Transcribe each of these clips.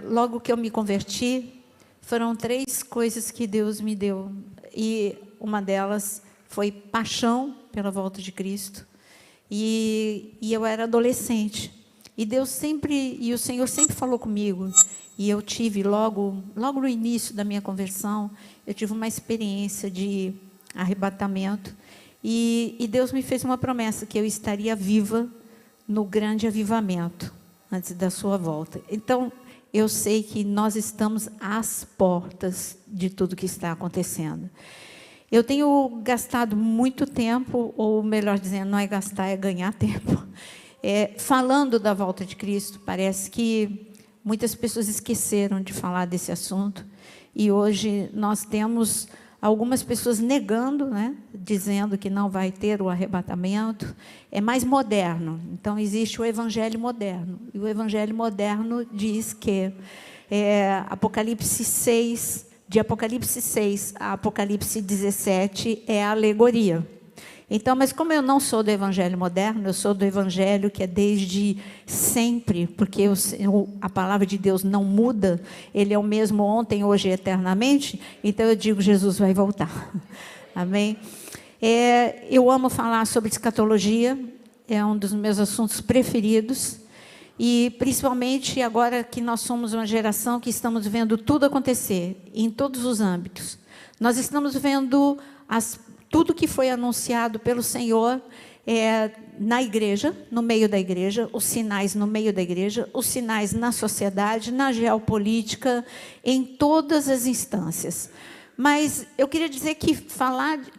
logo que eu me converti, foram 3 coisas que Deus me deu. E uma delas foi paixão pela volta de Cristo. E eu era adolescente. E o Senhor sempre falou comigo. E eu tive, logo no início da minha conversão, eu tive uma experiência de arrebatamento. E Deus me fez uma promessa, que eu estaria viva no grande avivamento, antes da sua volta. Então, eu sei que nós estamos às portas de tudo que está acontecendo. Eu tenho gastado muito tempo, ou melhor dizendo, não é gastar, é ganhar tempo, falando da volta de Cristo. Parece que muitas pessoas esqueceram de falar desse assunto, e hoje nós temos algumas pessoas negando, né, dizendo que não vai ter o arrebatamento. É mais moderno. Então, existe o evangelho moderno. E o evangelho moderno diz que Apocalipse 6, de Apocalipse 6 a Apocalipse 17 é a alegoria. Então, mas como eu não sou do evangelho moderno, eu sou do evangelho que é desde sempre, porque a palavra de Deus não muda, ele é o mesmo ontem, hoje e eternamente, então eu digo, Jesus vai voltar. Amém? Eu amo falar sobre escatologia, é um dos meus assuntos preferidos, e principalmente agora que nós somos uma geração que estamos vendo tudo acontecer, em todos os âmbitos. Nós estamos vendo tudo que foi anunciado pelo Senhor na igreja, no meio da igreja, os sinais no meio da igreja, os sinais na sociedade, na geopolítica, em todas as instâncias. Mas eu queria dizer que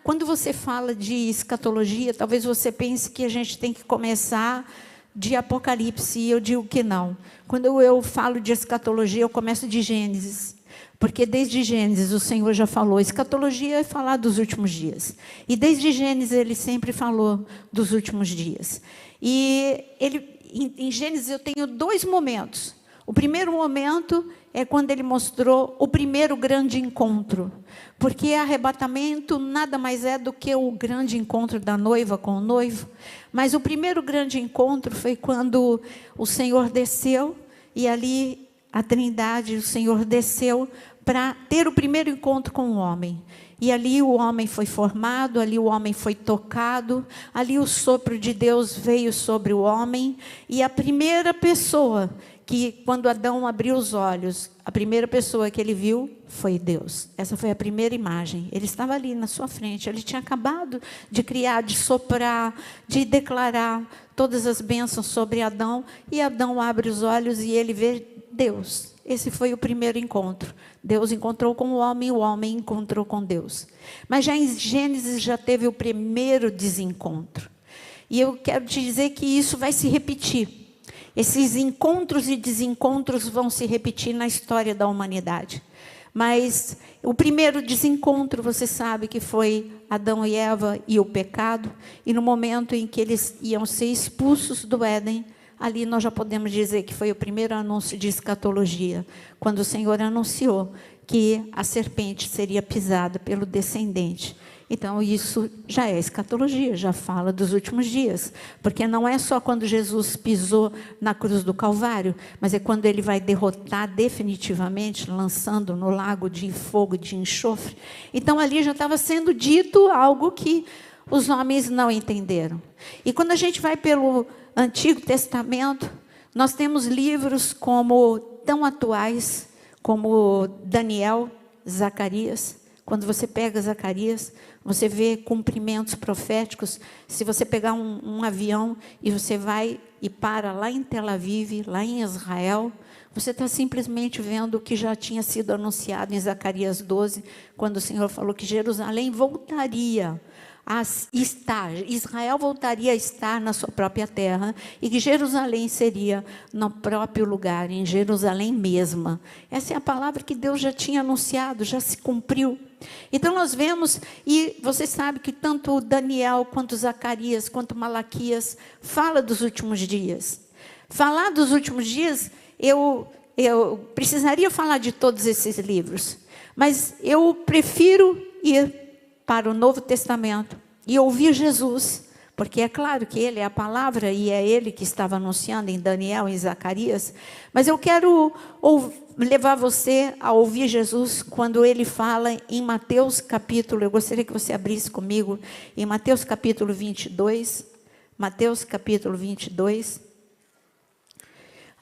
quando você fala de escatologia, talvez você pense que a gente tem que começar de Apocalipse, e eu digo que não. Quando eu falo de escatologia, eu começo de Gênesis. Porque desde Gênesis o Senhor já falou, escatologia é falar dos últimos dias. E desde Gênesis ele sempre falou dos últimos dias. E em Gênesis eu tenho 2 momentos. O primeiro momento é quando ele mostrou o primeiro grande encontro. Porque arrebatamento nada mais é do que o grande encontro da noiva com o noivo. Mas o primeiro grande encontro foi quando o Senhor desceu, e ali a Trindade, o Senhor desceu para ter o primeiro encontro com o homem. E ali o homem foi formado, ali o homem foi tocado, ali o sopro de Deus veio sobre o homem. E a primeira pessoa que, quando Adão abriu os olhos, a primeira pessoa que ele viu foi Deus. Essa foi a primeira imagem. Ele estava ali na sua frente, ele tinha acabado de criar, de soprar, de declarar todas as bênçãos sobre Adão. E Adão abre os olhos e ele vê Deus. Esse foi o primeiro encontro. Deus encontrou com o homem encontrou com Deus. Mas já em Gênesis já teve o primeiro desencontro. E eu quero te dizer que isso vai se repetir. Esses encontros e desencontros vão se repetir na história da humanidade. Mas o primeiro desencontro, você sabe que foi Adão e Eva e o pecado. E no momento em que eles iam ser expulsos do Éden, ali nós já podemos dizer que foi o primeiro anúncio de escatologia, quando o Senhor anunciou que a serpente seria pisada pelo descendente. Então, isso já é escatologia, já fala dos últimos dias. Porque não é só quando Jesus pisou na cruz do Calvário, mas é quando ele vai derrotar definitivamente, lançando no lago de fogo, de enxofre. Então, ali já estava sendo dito algo que os homens não entenderam. E quando a gente vai pelo Antigo Testamento, nós temos livros tão atuais como Daniel, Zacarias. Quando você pega Zacarias, você vê cumprimentos proféticos. Se você pegar um avião e você vai e para lá em Tel Aviv, lá em Israel, você está simplesmente vendo o que já tinha sido anunciado em Zacarias 12, quando o Senhor falou que Jerusalém voltaria a estar, Israel voltaria a estar na sua própria terra, e que Jerusalém seria no próprio lugar, em Jerusalém mesma. Essa é a palavra que Deus já tinha anunciado, já se cumpriu. Então nós vemos, e você sabe que tanto Daniel, quanto Zacarias, quanto Malaquias, fala dos últimos dias. Falar dos últimos dias, eu precisaria falar de todos esses livros, mas eu prefiro ir para o Novo Testamento e ouvir Jesus, porque é claro que ele é a palavra e é ele que estava anunciando em Daniel e em Zacarias, mas eu quero levar você a ouvir Jesus quando ele fala em Mateus capítulo, eu gostaria que você abrisse comigo, em Mateus capítulo 22, Mateus capítulo 22.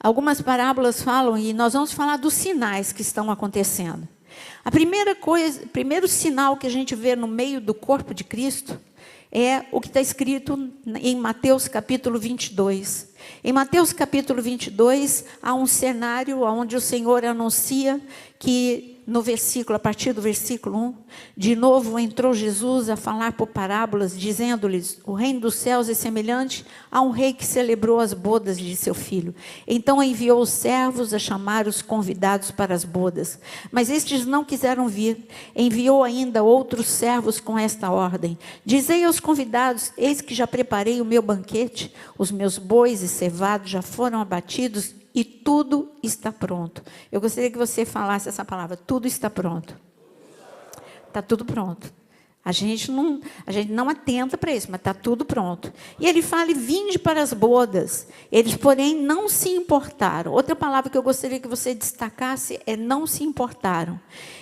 Algumas parábolas falam, e nós vamos falar dos sinais que estão acontecendo. A primeira coisa, o primeiro sinal que a gente vê no meio do corpo de Cristo é o que está escrito em Mateus capítulo 22. Em Mateus capítulo 22, há um cenário onde o Senhor anuncia que, no versículo, a partir do versículo 1, de novo entrou Jesus a falar por parábolas, dizendo-lhes: o reino dos céus é semelhante a um rei que celebrou as bodas de seu filho. Então enviou os servos a chamar os convidados para as bodas. Mas estes não quiseram vir. Enviou ainda outros servos com esta ordem: dizei aos convidados: eis que já preparei o meu banquete, os meus bois e cevados já foram abatidos, e tudo está pronto. Eu gostaria que você falasse essa palavra: tudo está pronto. Está tudo pronto. A gente não atenta para isso, mas está tudo pronto. E ele fala: vinde para as bodas. Eles, porém, não se importaram. Outra palavra que eu gostaria que você destacasse é: não se importaram.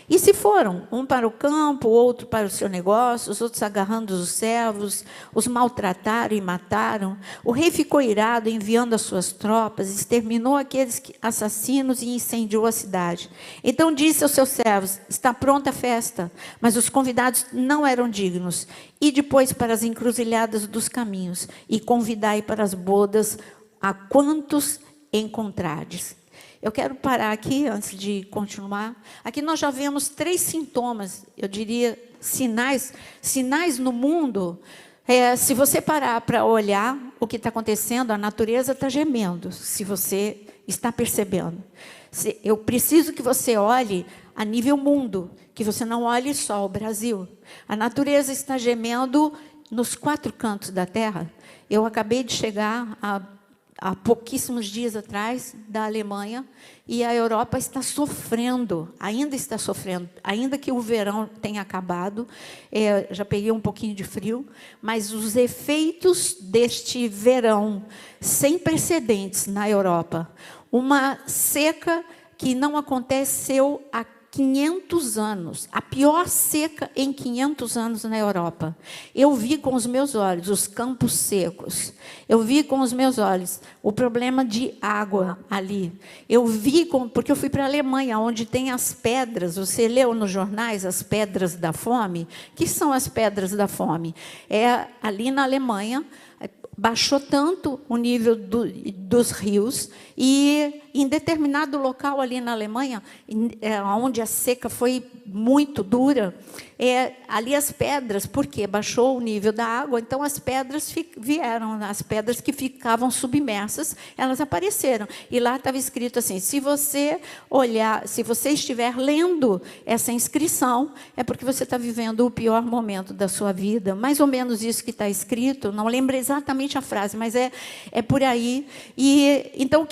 E se foram, um para o campo, outro para o seu negócio, os outros agarrando os servos, os maltrataram e mataram. O rei ficou irado, enviando as suas tropas, exterminou aqueles assassinos e incendiou a cidade. Então disse aos seus servos: está pronta a festa, mas os convidados não eram dignos. E depois para as encruzilhadas dos caminhos, e convidai para as bodas a quantos encontrardes. Eu quero parar aqui, antes de continuar. Aqui nós já vemos 3 sintomas, eu diria, sinais no mundo. Se você parar para olhar o que está acontecendo, a natureza está gemendo, se você está percebendo. Eu preciso que você olhe a nível mundo, que você não olhe só o Brasil. A natureza está gemendo nos 4 cantos da terra. Eu acabei de chegar há pouquíssimos dias atrás, da Alemanha, e a Europa está sofrendo, ainda que o verão tenha acabado, já peguei um pouquinho de frio, mas os efeitos deste verão, sem precedentes na Europa, uma seca que não aconteceu há 500 anos, a pior seca em 500 anos na Europa. Eu vi com os meus olhos os campos secos. Eu vi com os meus olhos o problema de água ali. Eu vi, porque eu fui para a Alemanha, onde tem as pedras. Você leu nos jornais as pedras da fome? O que são as pedras da fome? Ali na Alemanha, baixou tanto o nível dos rios, e em determinado local ali na Alemanha, onde a seca foi muito dura, ali as pedras, porque baixou o nível da água, então as pedras vieram, as pedras que ficavam submersas, elas apareceram. E lá estava escrito assim: se você olhar, se você estiver lendo essa inscrição, é porque você está vivendo o pior momento da sua vida. Mais ou menos isso que está escrito, não lembro exatamente a frase, mas é por aí. E então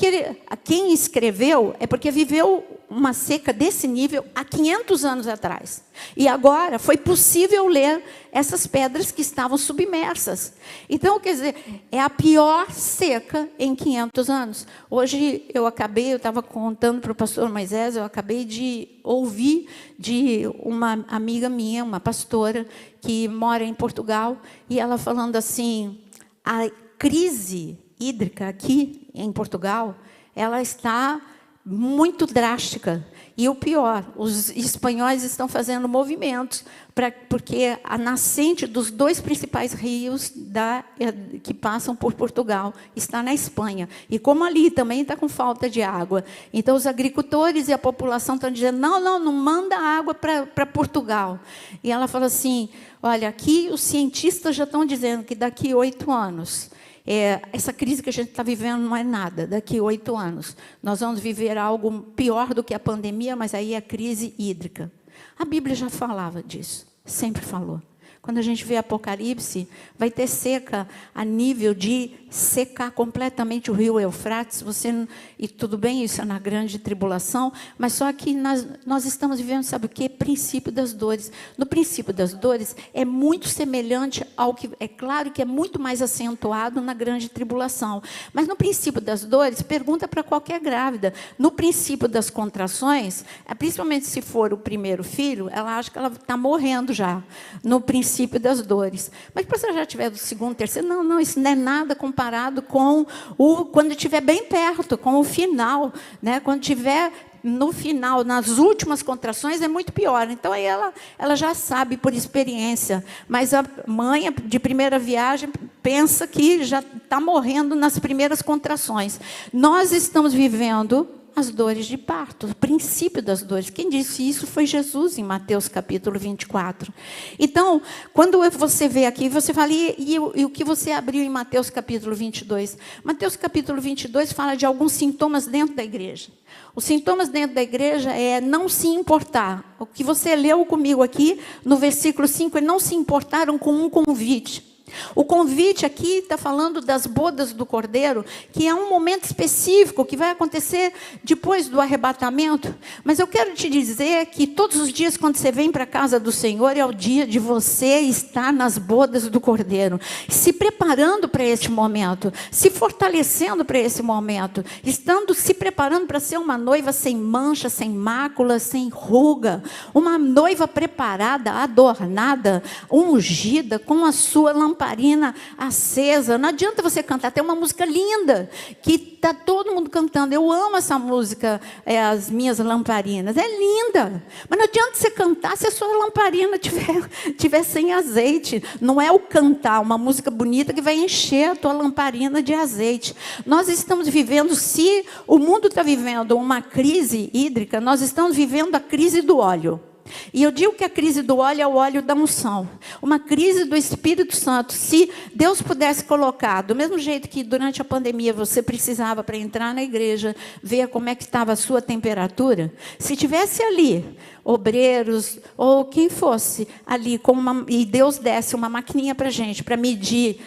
quem escreveu é porque viveu uma seca desse nível há 500 anos atrás. E agora foi possível ler essas pedras que estavam submersas. Então, quer dizer, é a pior seca em 500 anos. Hoje eu estava contando para o pastor Moisés, eu acabei de ouvir de uma amiga minha, uma pastora, que mora em Portugal, e ela falando assim: a crise hídrica aqui em Portugal, ela está muito drástica. E o pior, os espanhóis estão fazendo movimentos, porque a nascente dos 2 principais rios que passam por Portugal está na Espanha. E como ali também está com falta de água, então os agricultores e a população estão dizendo: não manda água para Portugal. E ela fala assim: olha, aqui os cientistas já estão dizendo que daqui 8 anos... essa crise que a gente está vivendo não é nada. Daqui 8 anos, nós vamos viver algo pior do que a pandemia, mas aí é a crise hídrica. A Bíblia já falava disso, sempre falou. Quando a gente vê Apocalipse, vai ter seca a nível de secar completamente o rio Eufrates. E tudo bem, isso é na grande tribulação, mas só que nós estamos vivendo, sabe o quê? Princípio das dores. No princípio das dores, é muito semelhante ao que, é claro que é muito mais acentuado na grande tribulação. Mas no princípio das dores, pergunta para qualquer grávida. No princípio das contrações, principalmente se for o primeiro filho, ela acha que ela está morrendo já. No princípio das dores. Mas se você já tiver do segundo, terceiro, não, isso não é nada comparado com quando estiver bem perto, com o final, né? Quando estiver no final, nas últimas contrações, é muito pior. Então, aí ela já sabe por experiência. Mas a mãe de primeira viagem pensa que já está morrendo nas primeiras contrações. Nós estamos vivendo as dores de parto, o princípio das dores. Quem disse isso foi Jesus, em Mateus capítulo 24. Então, quando você vê aqui, você fala, e o que você abriu em Mateus capítulo 22? Mateus capítulo 22 fala de alguns sintomas dentro da igreja. Os sintomas dentro da igreja é não se importar. O que você leu comigo aqui, no versículo 5, é não se importaram com um convite. O convite aqui está falando das bodas do Cordeiro, que é um momento específico que vai acontecer depois do arrebatamento. Mas eu quero te dizer que todos os dias, quando você vem para a casa do Senhor, é o dia de você estar nas bodas do Cordeiro, se preparando para este momento, se fortalecendo para esse momento, se preparando para ser uma noiva sem mancha, sem mácula, sem ruga, uma noiva preparada, adornada, ungida, com a sua lamparina acesa. Não adianta você cantar, tem uma música linda que está todo mundo cantando. Eu amo essa música, As Minhas Lamparinas, é linda, mas não adianta você cantar se a sua lamparina tiver sem azeite. Não é o cantar uma música bonita que vai encher a tua lamparina de azeite. Nós estamos vivendo, se o mundo está vivendo uma crise hídrica, nós estamos vivendo a crise do óleo. E eu digo que a crise do óleo é o óleo da unção. Uma crise do Espírito Santo. Se Deus pudesse colocar, do mesmo jeito que durante a pandemia você precisava para entrar na igreja, ver como é que estava a sua temperatura, se tivesse ali obreiros ou quem fosse ali, e Deus desse uma maquininha para a gente, para medir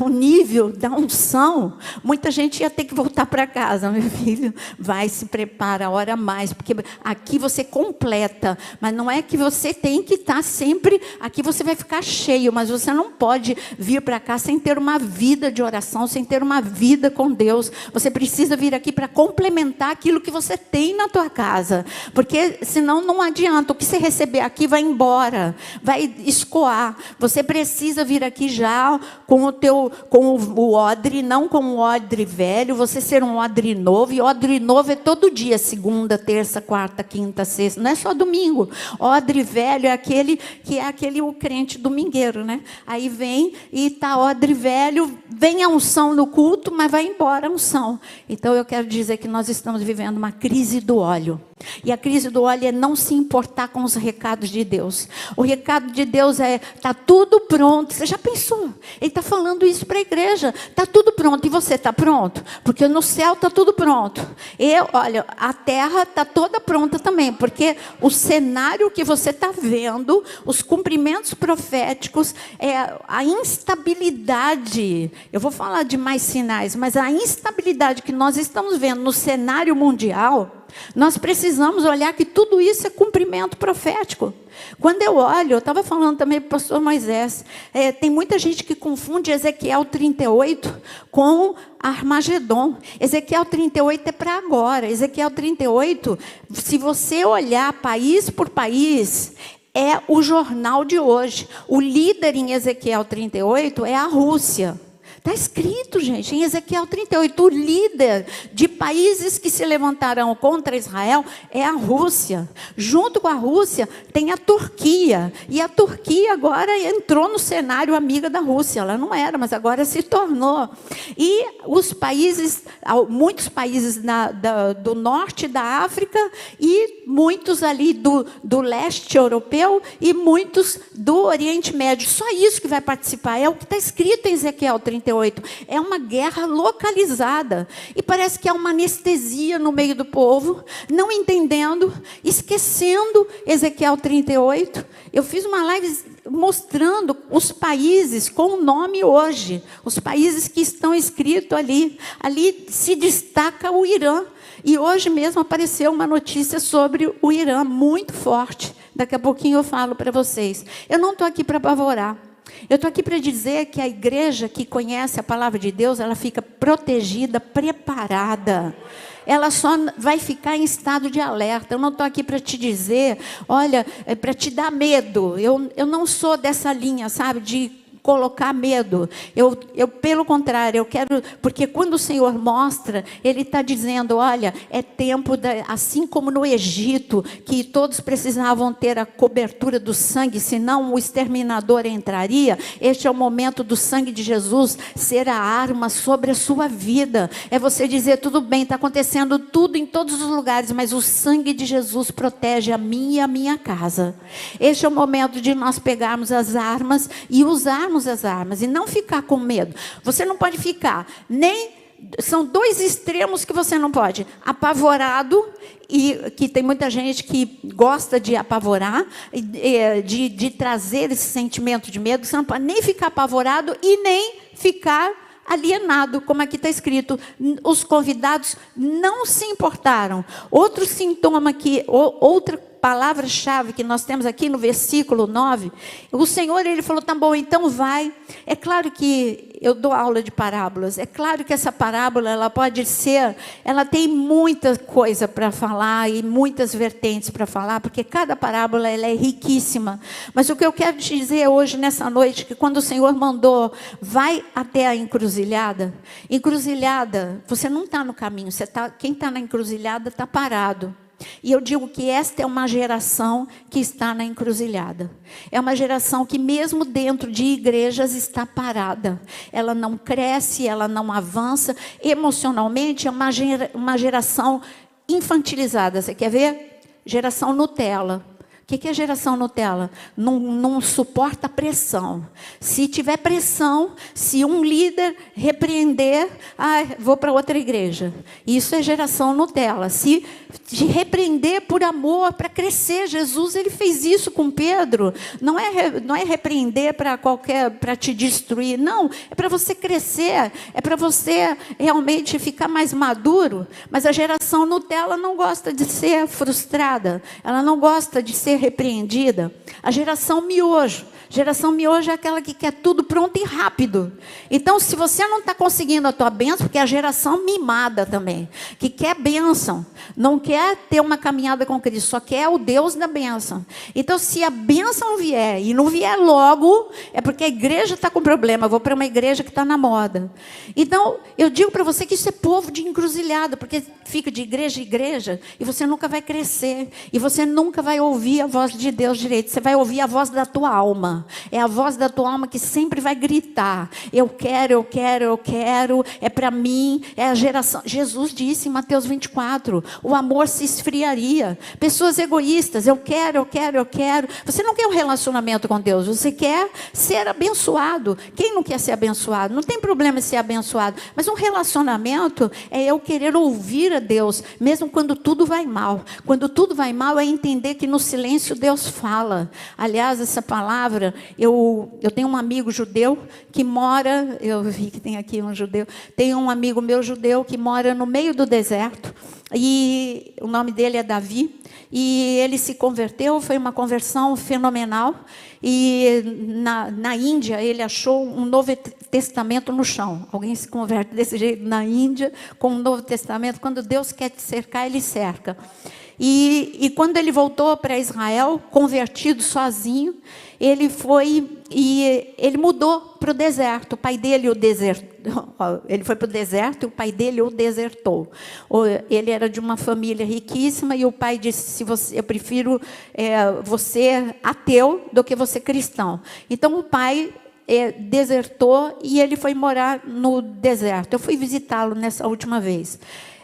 o nível da unção, muita gente ia ter que voltar para casa. Meu filho, vai, se prepara, ora mais, porque aqui você completa, mas não é que você tem que estar sempre, aqui você vai ficar cheio, mas você não pode vir para cá sem ter uma vida de oração, sem ter uma vida com Deus. Você precisa vir aqui para complementar aquilo que você tem na tua casa, porque senão não adianta, o que você receber aqui vai embora, vai escoar. Você precisa vir aqui já com o odre, não com o odre velho, você ser um odre novo, e odre novo é todo dia, segunda, terça, quarta, quinta, sexta, não é só domingo. Odre velho é aquele o crente domingueiro, né? Aí vem e está odre velho, vem a unção no culto, mas vai embora a unção. Então eu quero dizer que nós estamos vivendo uma crise do óleo. E a crise do óleo é não se importar com os recados de Deus. O recado de Deus é, está tudo pronto. Você já pensou? Ele está falando isso para a igreja. Está tudo pronto. E você está pronto? Porque no céu está tudo pronto. Olha, a terra está toda pronta também. Porque o cenário que você está vendo, os cumprimentos proféticos, a instabilidade. Eu vou falar de mais sinais, mas a instabilidade que nós estamos vendo no cenário mundial, nós precisamos olhar que tudo isso é cumprimento profético. Quando eu olho, eu estava falando também para o pastor Moisés, tem muita gente que confunde Ezequiel 38 com Armagedon. Ezequiel 38 é para agora. Ezequiel 38, se você olhar país por país, é o jornal de hoje. O líder em Ezequiel 38 é a Rússia. Está escrito, gente, em Ezequiel 38, o líder de países que se levantarão contra Israel é a Rússia. Junto com a Rússia tem a Turquia. E a Turquia agora entrou no cenário amiga da Rússia. Ela não era, mas agora se tornou. E os países, muitos países do norte da África e muitos ali do leste europeu e muitos do Oriente Médio. Só isso que vai participar. É o que está escrito em Ezequiel 38. 38. É uma guerra localizada. E parece que há uma anestesia no meio do povo, não entendendo, esquecendo Ezequiel 38. Eu fiz uma live mostrando os países com o nome hoje, os países que estão escritos ali. Ali se destaca o Irã. E hoje mesmo apareceu uma notícia sobre o Irã, muito forte. Daqui a pouquinho eu falo para vocês. Eu não estou aqui para apavorar. Eu estou aqui para dizer que a igreja que conhece a palavra de Deus, ela fica protegida, preparada. Ela só vai ficar em estado de alerta. Eu não estou aqui para te dizer, olha, para te dar medo. Eu não sou dessa linha, sabe, de colocar medo. Eu, pelo contrário, eu quero, porque quando o Senhor mostra, Ele está dizendo, olha, é tempo, assim como no Egito, que todos precisavam ter a cobertura do sangue, senão o exterminador entraria. Este é o momento do sangue de Jesus ser a arma sobre a sua vida. É você dizer, tudo bem, está acontecendo tudo em todos os lugares, mas o sangue de Jesus protege a mim e a minha casa. Este é o momento de nós pegarmos as armas e usarmos as armas e não ficar com medo. Você não pode ficar são dois extremos que você não pode: apavorado, e que tem muita gente que gosta de apavorar, de trazer esse sentimento de medo. Você não pode nem ficar apavorado e nem ficar alienado, como aqui está escrito. Os convidados não se importaram. Outro sintoma outra palavra-chave que nós temos aqui no versículo 9, o Senhor, Ele falou, tá bom, então vai. É claro que eu dou aula de parábolas, é claro que essa parábola, ela pode ser, ela tem muita coisa para falar e muitas vertentes para falar, porque cada parábola, ela é riquíssima. Mas o que eu quero te dizer hoje, nessa noite, que quando o Senhor mandou, vai até a encruzilhada, você não está no caminho, quem está na encruzilhada está parado. E eu digo que esta é uma geração que está na encruzilhada. É uma geração que mesmo dentro de igrejas está parada. Ela não cresce, ela não avança. Emocionalmente é uma geração infantilizada. Você quer ver? Geração Nutella. O que é geração Nutella? Não suporta pressão. Se tiver pressão, se um líder repreender, vou para outra igreja. Isso é geração Nutella. Se repreender por amor, para crescer. Jesus, Ele fez isso com Pedro. Não é repreender para te destruir. Não, é para você crescer. É para você realmente ficar mais maduro. Mas a geração Nutella não gosta de ser frustrada. Ela não gosta de ser repreendida. A geração miojo é aquela que quer tudo pronto e rápido. Então, se você não está conseguindo a tua bênção, porque é a geração mimada também, que quer bênção, não quer ter uma caminhada com Cristo, só quer o Deus da bênção. Então, se a bênção vier, e não vier logo, é porque a igreja está com problema. Eu vou para uma igreja que está na moda. Então, eu digo para você que isso é povo de encruzilhada, porque fica de igreja em igreja, e você nunca vai crescer, e você nunca vai ouvir a voz de Deus direito. Você vai ouvir a voz da tua alma. É a voz da tua alma que sempre vai gritar, eu quero, é para mim. É a geração. Jesus disse em Mateus 24, o amor se esfriaria. Pessoas egoístas, eu quero. Você não quer um relacionamento com Deus, você quer ser abençoado. Quem não quer ser abençoado? Não tem problema em ser abençoado, mas um relacionamento é eu querer ouvir a Deus, mesmo quando tudo vai mal. Quando tudo vai mal, é entender que no silêncio Deus fala. Aliás, essa palavra, eu tenho um amigo judeu que mora, eu vi que tem aqui um judeu, tem um amigo meu judeu que mora no meio do deserto, e o nome dele é Davi, e ele se converteu, foi uma conversão fenomenal, e na Índia ele achou um Novo Testamento no chão. Alguém se converte desse jeito na Índia, com um Novo Testamento? Quando Deus quer te cercar, Ele cerca. E quando ele voltou para Israel, convertido sozinho, ele foi e ele mudou para o deserto. O pai dele o desertou. Ele foi para o deserto e o pai dele o desertou. Ele era de uma família riquíssima e o pai disse: eu prefiro você ateu do que você cristão. Então o pai desertou e ele foi morar no deserto. Eu fui visitá-lo nessa última vez.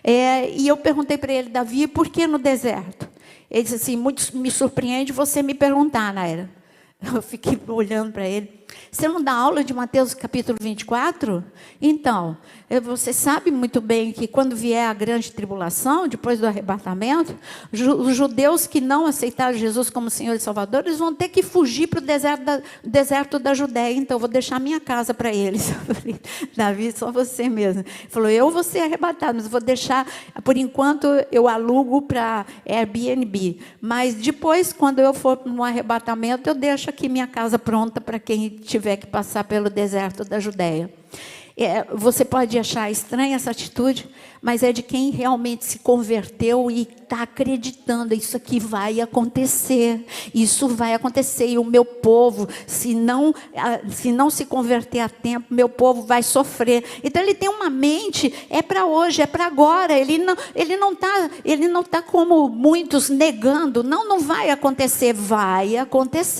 E eu perguntei para ele: Davi, por que no deserto? Ele disse assim: muito me surpreende você me perguntar, Naira. Eu fiquei olhando para ele. Você não dá aula de Mateus capítulo 24? Então, você sabe muito bem que quando vier a grande tribulação, depois do arrebatamento, os judeus que não aceitaram Jesus como Senhor e Salvador, eles vão ter que fugir para o deserto da Judéia. Então, eu vou deixar minha casa para eles. Eu falei, Davi, só você mesmo. Ele falou, eu vou ser arrebatado, mas vou deixar, por enquanto, eu alugo para Airbnb. Mas depois, quando eu for no arrebatamento, eu deixo aqui minha casa pronta para quem tiver que passar pelo deserto da Judéia. Você pode achar estranha essa atitude, mas é de quem realmente se converteu e está acreditando, isso aqui vai acontecer, isso vai acontecer, e o meu povo, se não se converter a tempo, meu povo vai sofrer. Então ele tem uma mente, é para hoje, é para agora, ele não tá como muitos negando, não vai acontecer,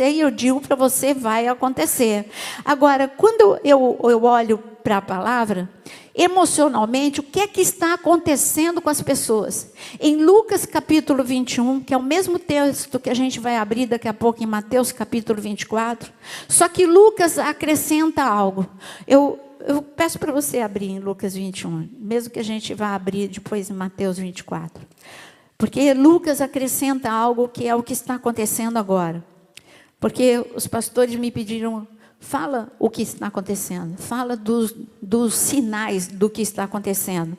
e eu digo para você, vai acontecer. Agora, quando eu olho para a palavra, emocionalmente, o que é que está acontecendo com as pessoas? Em Lucas capítulo 21, que é o mesmo texto que a gente vai abrir daqui a pouco em Mateus capítulo 24, só que Lucas acrescenta algo. Eu peço para você abrir em Lucas 21, mesmo que a gente vá abrir depois em Mateus 24. Porque Lucas acrescenta algo que é o que está acontecendo agora. Porque os pastores me pediram, fala o que está acontecendo, fala dos sinais do que está acontecendo.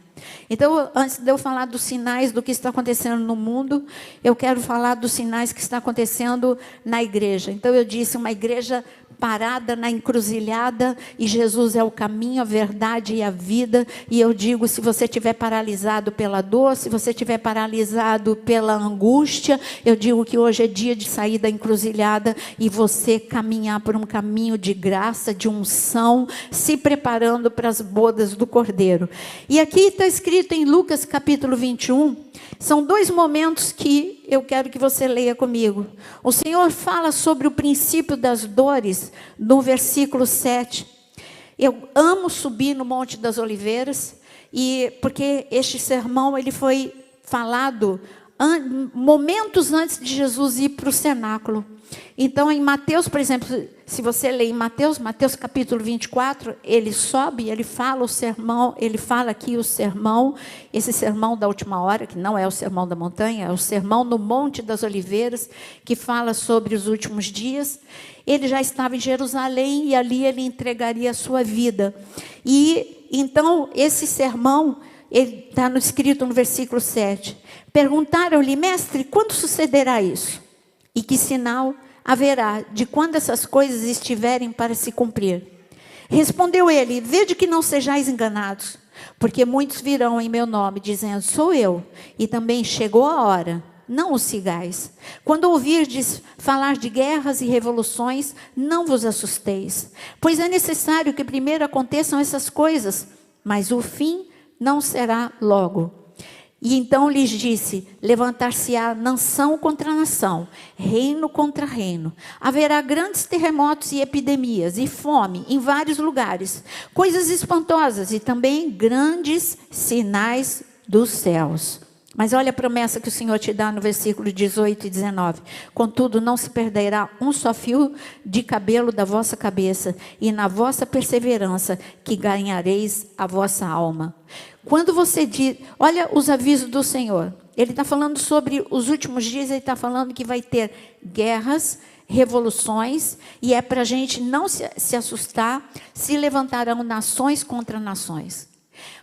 Então, antes de eu falar dos sinais do que está acontecendo no mundo, eu quero falar dos sinais que está acontecendo na igreja. Então, eu disse, uma igreja parada na encruzilhada, e Jesus é o caminho, a verdade e a vida. E eu digo, se você estiver paralisado pela dor, se você estiver paralisado pela angústia, eu digo que hoje é dia de sair da encruzilhada e você caminhar por um caminho de graça, de unção, se preparando para as bodas do Cordeiro. E aqui está escrito em Lucas capítulo 21, são dois momentos que eu quero que você leia comigo. O Senhor fala sobre o princípio das dores, no versículo 7. Eu amo subir no Monte das Oliveiras, porque este sermão ele foi falado momentos antes de Jesus ir para o cenáculo. Então, em Mateus, por exemplo, se você ler em Mateus capítulo 24, ele sobe, ele fala o sermão, ele fala aqui o sermão, esse sermão da última hora, que não é o sermão da montanha, é o sermão no Monte das Oliveiras, que fala sobre os últimos dias. Ele já estava em Jerusalém e ali ele entregaria a sua vida. E então, esse sermão, ele está escrito no versículo 7. Perguntaram-lhe, mestre, quando sucederá isso? E que sinal haverá de quando essas coisas estiverem para se cumprir? Respondeu ele, vede que não sejais enganados, porque muitos virão em meu nome, dizendo, sou eu, e também chegou a hora, não os sigais. Quando ouvirdes falar de guerras e revoluções, não vos assusteis, pois é necessário que primeiro aconteçam essas coisas, mas o fim não será logo. E então lhes disse, levantar-se-á nação contra nação, reino contra reino. Haverá grandes terremotos e epidemias e fome em vários lugares, coisas espantosas e também grandes sinais dos céus. Mas olha a promessa que o Senhor te dá no versículo 18 e 19. Contudo, não se perderá um só fio de cabelo da vossa cabeça, e na vossa perseverança que ganhareis a vossa alma. Quando você diz, olha os avisos do Senhor. Ele está falando sobre os últimos dias, ele está falando que vai ter guerras, revoluções, e é para a gente não se assustar, se levantarão nações contra nações.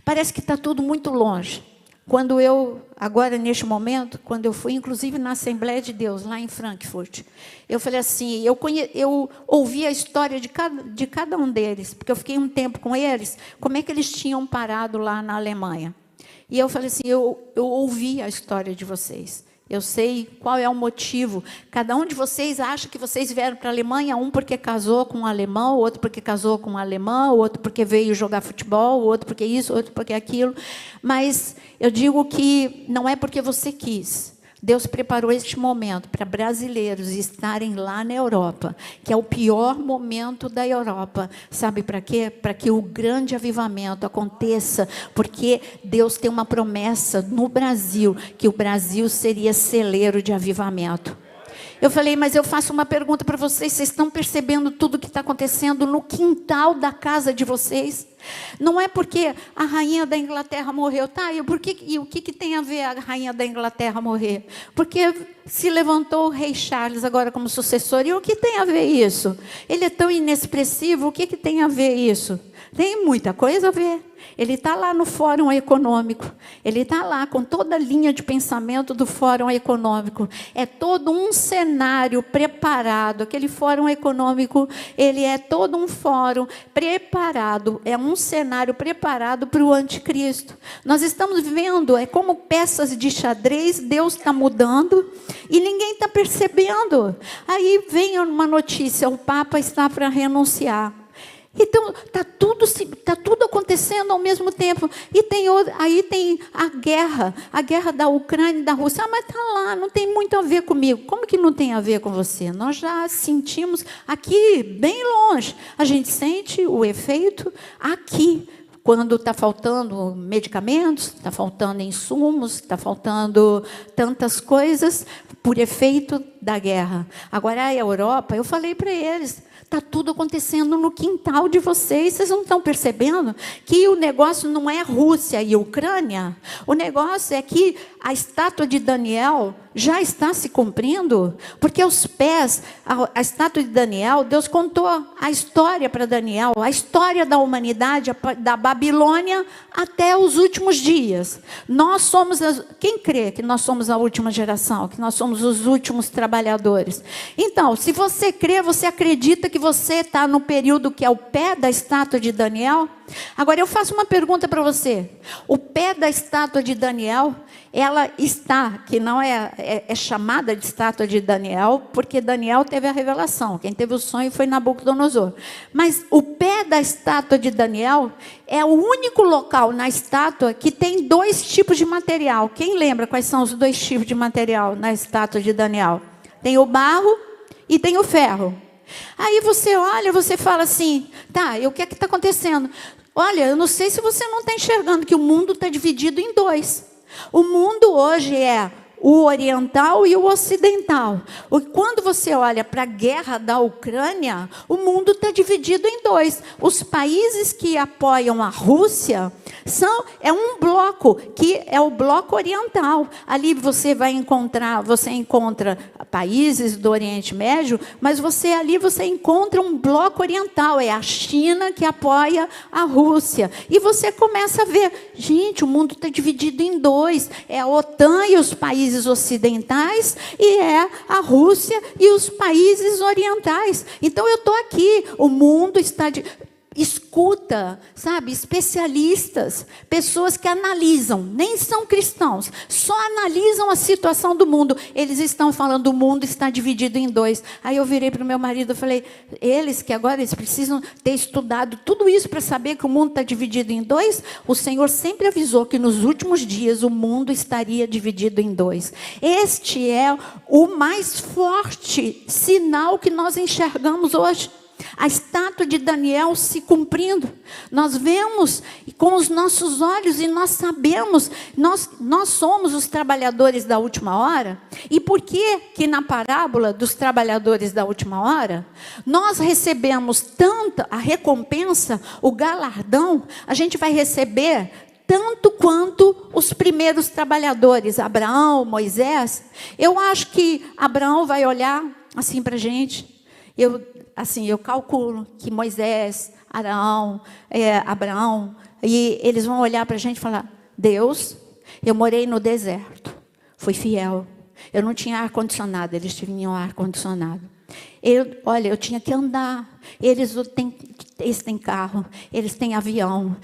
Parece que está tudo muito longe. Quando eu, agora neste momento, quando eu fui inclusive na Assembleia de Deus, lá em Frankfurt, eu falei assim, eu ouvi a história de cada um deles, porque eu fiquei um tempo com eles, como é que eles tinham parado lá na Alemanha. E eu falei assim, eu ouvi a história de vocês. Eu sei qual é o motivo. Cada um de vocês acha que vocês vieram para a Alemanha, um porque casou com um alemão, outro porque casou com um alemão, outro porque veio jogar futebol, outro porque isso, outro porque aquilo. Mas eu digo que não é porque você quis. Deus preparou este momento para brasileiros estarem lá na Europa, que é o pior momento da Europa. Sabe para quê? Para que o grande avivamento aconteça, porque Deus tem uma promessa no Brasil, que o Brasil seria celeiro de avivamento. Eu falei, mas eu faço uma pergunta para vocês. Vocês estão percebendo tudo o que está acontecendo no quintal da casa de vocês? Não é porque a rainha da Inglaterra morreu, tá? E o que tem a ver a rainha da Inglaterra morrer? Porque se levantou o rei Charles agora como sucessor. E o que tem a ver isso? Ele é tão inexpressivo, o que tem a ver isso? Tem muita coisa a ver. Ele está lá no Fórum Econômico. Ele está lá com toda a linha de pensamento do Fórum Econômico. É todo um cenário preparado. Aquele Fórum Econômico, ele é todo um fórum preparado. É um cenário preparado para o anticristo. Nós estamos vendo, é como peças de xadrez, Deus está mudando e ninguém está percebendo. Aí vem uma notícia, o Papa está para renunciar. Então, está tudo acontecendo ao mesmo tempo. E aí tem a guerra da Ucrânia e da Rússia. Mas está lá, não tem muito a ver comigo. Como que não tem a ver com você? Nós já sentimos aqui, bem longe. A gente sente o efeito aqui. Quando está faltando medicamentos, está faltando insumos, está faltando tantas coisas por efeito da guerra. Agora, a Europa, eu falei para eles, está tudo acontecendo no quintal de vocês. Vocês não estão percebendo que o negócio não é Rússia e Ucrânia? O negócio é que a estátua de Daniel já está se cumprindo, porque aos pés, a estátua de Daniel, Deus contou a história para Daniel, a história da humanidade, da Babilônia até os últimos dias. Nós somos, quem crê que nós somos a última geração, que nós somos os últimos trabalhadores? Então, se você crê, você acredita que você está no período que é o pé da estátua de Daniel? Agora eu faço uma pergunta para você. O pé da estátua de Daniel, ela está, que não é chamada de estátua de Daniel, porque Daniel teve a revelação. Quem teve o sonho foi Nabucodonosor. Mas o pé da estátua de Daniel é o único local na estátua que tem 2 tipos de material. Quem lembra quais são os 2 tipos de material na estátua de Daniel? Tem o barro e tem o ferro. Aí você olha, você fala assim, tá, e o que é que está acontecendo? Olha, eu não sei se você não está enxergando que o mundo está dividido em 2. O mundo hoje é o oriental e o ocidental. Quando você olha para a guerra da Ucrânia, o mundo está dividido em 2. Os países que apoiam a Rússia é um bloco, que é o bloco oriental. Ali você encontra países do Oriente Médio, mas você encontra um bloco oriental. É a China que apoia a Rússia. E você começa a ver, gente, o mundo está dividido em 2. É a OTAN e os países ocidentais, e é a Rússia e os países orientais. Então eu estou aqui, o mundo está escuta, sabe, especialistas, pessoas que analisam, nem são cristãos, só analisam a situação do mundo. Eles estão falando, o mundo está dividido em 2. Aí eu virei para o meu marido e falei, eles precisam ter estudado tudo isso para saber que o mundo está dividido em 2. O Senhor sempre avisou que nos últimos dias o mundo estaria dividido em 2. Este é o mais forte sinal que nós enxergamos hoje. A estátua de Daniel se cumprindo. Nós vemos com os nossos olhos e nós sabemos, nós somos os trabalhadores da última hora. E por que na parábola dos trabalhadores da última hora, nós recebemos tanta a recompensa, o galardão, a gente vai receber tanto quanto os primeiros trabalhadores, Abraão, Moisés. Eu acho que Abraão vai olhar assim para a gente. Eu calculo que Moisés, Abraão, e eles vão olhar para a gente e falar, Deus, eu morei no deserto, fui fiel, eu não tinha ar-condicionado, eles tinham ar-condicionado. Eu tinha que andar, eles têm carro, eles têm avião.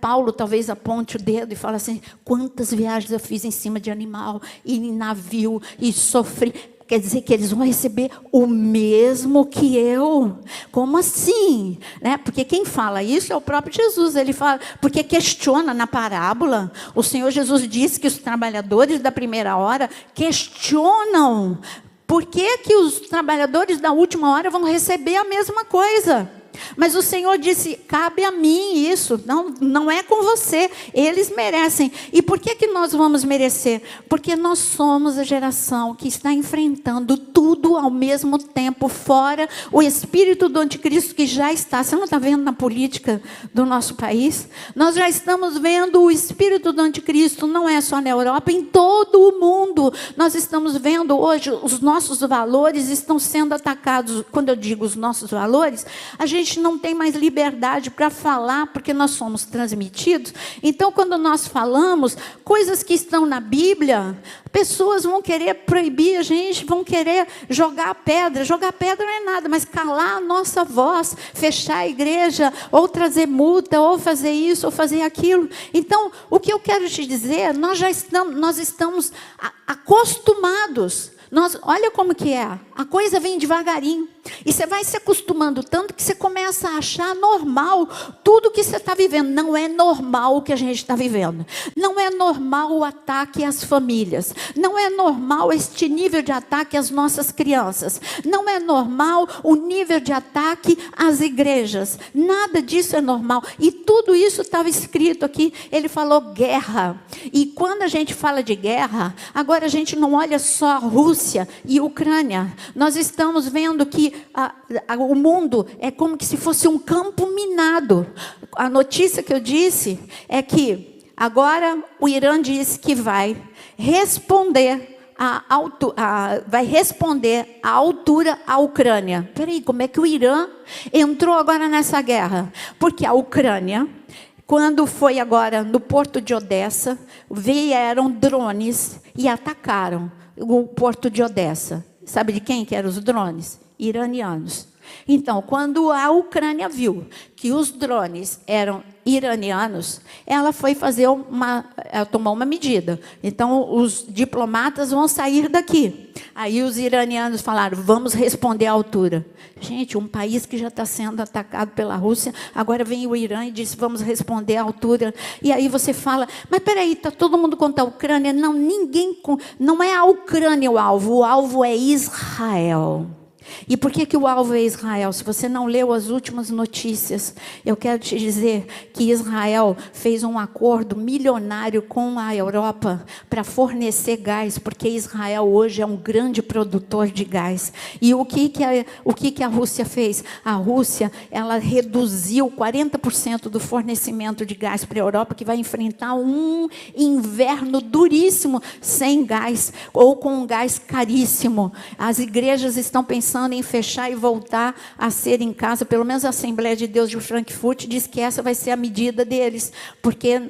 Paulo talvez aponte o dedo e fale assim, quantas viagens eu fiz em cima de animal, e em navio, e sofri. Quer dizer que eles vão receber o mesmo que eu. Como assim? Porque quem fala isso é o próprio Jesus. Ele fala, porque questiona na parábola. O Senhor Jesus disse que os trabalhadores da primeira hora questionam. Por que os trabalhadores da última hora vão receber a mesma coisa? Mas o Senhor disse, cabe a mim isso, não é com você, eles merecem. E por que nós vamos merecer? Porque nós somos a geração que está enfrentando tudo ao mesmo tempo, fora o espírito do anticristo que já está. Você não está vendo na política do nosso país? Nós já estamos vendo o espírito do anticristo, não é só na Europa, em todo o mundo. Nós estamos vendo hoje, os nossos valores estão sendo atacados. Quando eu digo os nossos valores, a gente não tem mais liberdade para falar, porque nós somos transmitidos. Então, quando nós falamos coisas que estão na Bíblia, pessoas vão querer proibir a gente, vão querer jogar pedra. Jogar pedra não é nada, mas calar a nossa voz, fechar a igreja, ou trazer multa, ou fazer isso, ou fazer aquilo. Então, o que eu quero te dizer, nós estamos acostumados. Olha como que é, a coisa vem devagarinho, e você vai se acostumando tanto que você começa a achar normal tudo que você está vivendo. Não é normal o que a gente está vivendo, não é normal o ataque às famílias, não é normal este nível de ataque às nossas crianças, não é normal o nível de ataque às igrejas, nada disso é normal, e tudo isso estava escrito aqui. Ele falou guerra, e quando a gente fala de guerra, agora a gente não olha só a Rússia e Ucrânia, nós estamos vendo que o mundo é como que se fosse um campo minado. A notícia que eu disse é que agora o Irã disse que vai responder à altura à Ucrânia. Peraí, como é que o Irã entrou agora nessa guerra? Porque a Ucrânia, quando foi agora no porto de Odessa, vieram drones e atacaram o porto de Odessa. Sabe de quem que eram os drones? Iranianos. Então, quando a Ucrânia viu que os drones eram iranianos, ela foi ela tomou uma medida. Então, os diplomatas vão sair daqui. Aí os iranianos falaram, vamos responder à altura. Gente, um país que já está sendo atacado pela Rússia, agora vem o Irã e diz, vamos responder à altura. E aí você fala, mas peraí, está todo mundo contra a Ucrânia? Não, não é a Ucrânia o alvo é Israel. E por que o alvo é Israel? Se você não leu as últimas notícias, eu quero te dizer que Israel fez um acordo milionário com a Europa para fornecer gás, porque Israel hoje é um grande produtor de gás. E o que a Rússia fez? A Rússia, ela reduziu 40% do fornecimento de gás para a Europa, que vai enfrentar um inverno duríssimo sem gás, ou com um gás caríssimo. As igrejas estão pensando em fechar e voltar a ser em casa. Pelo menos a Assembleia de Deus de Frankfurt diz que essa vai ser a medida deles, porque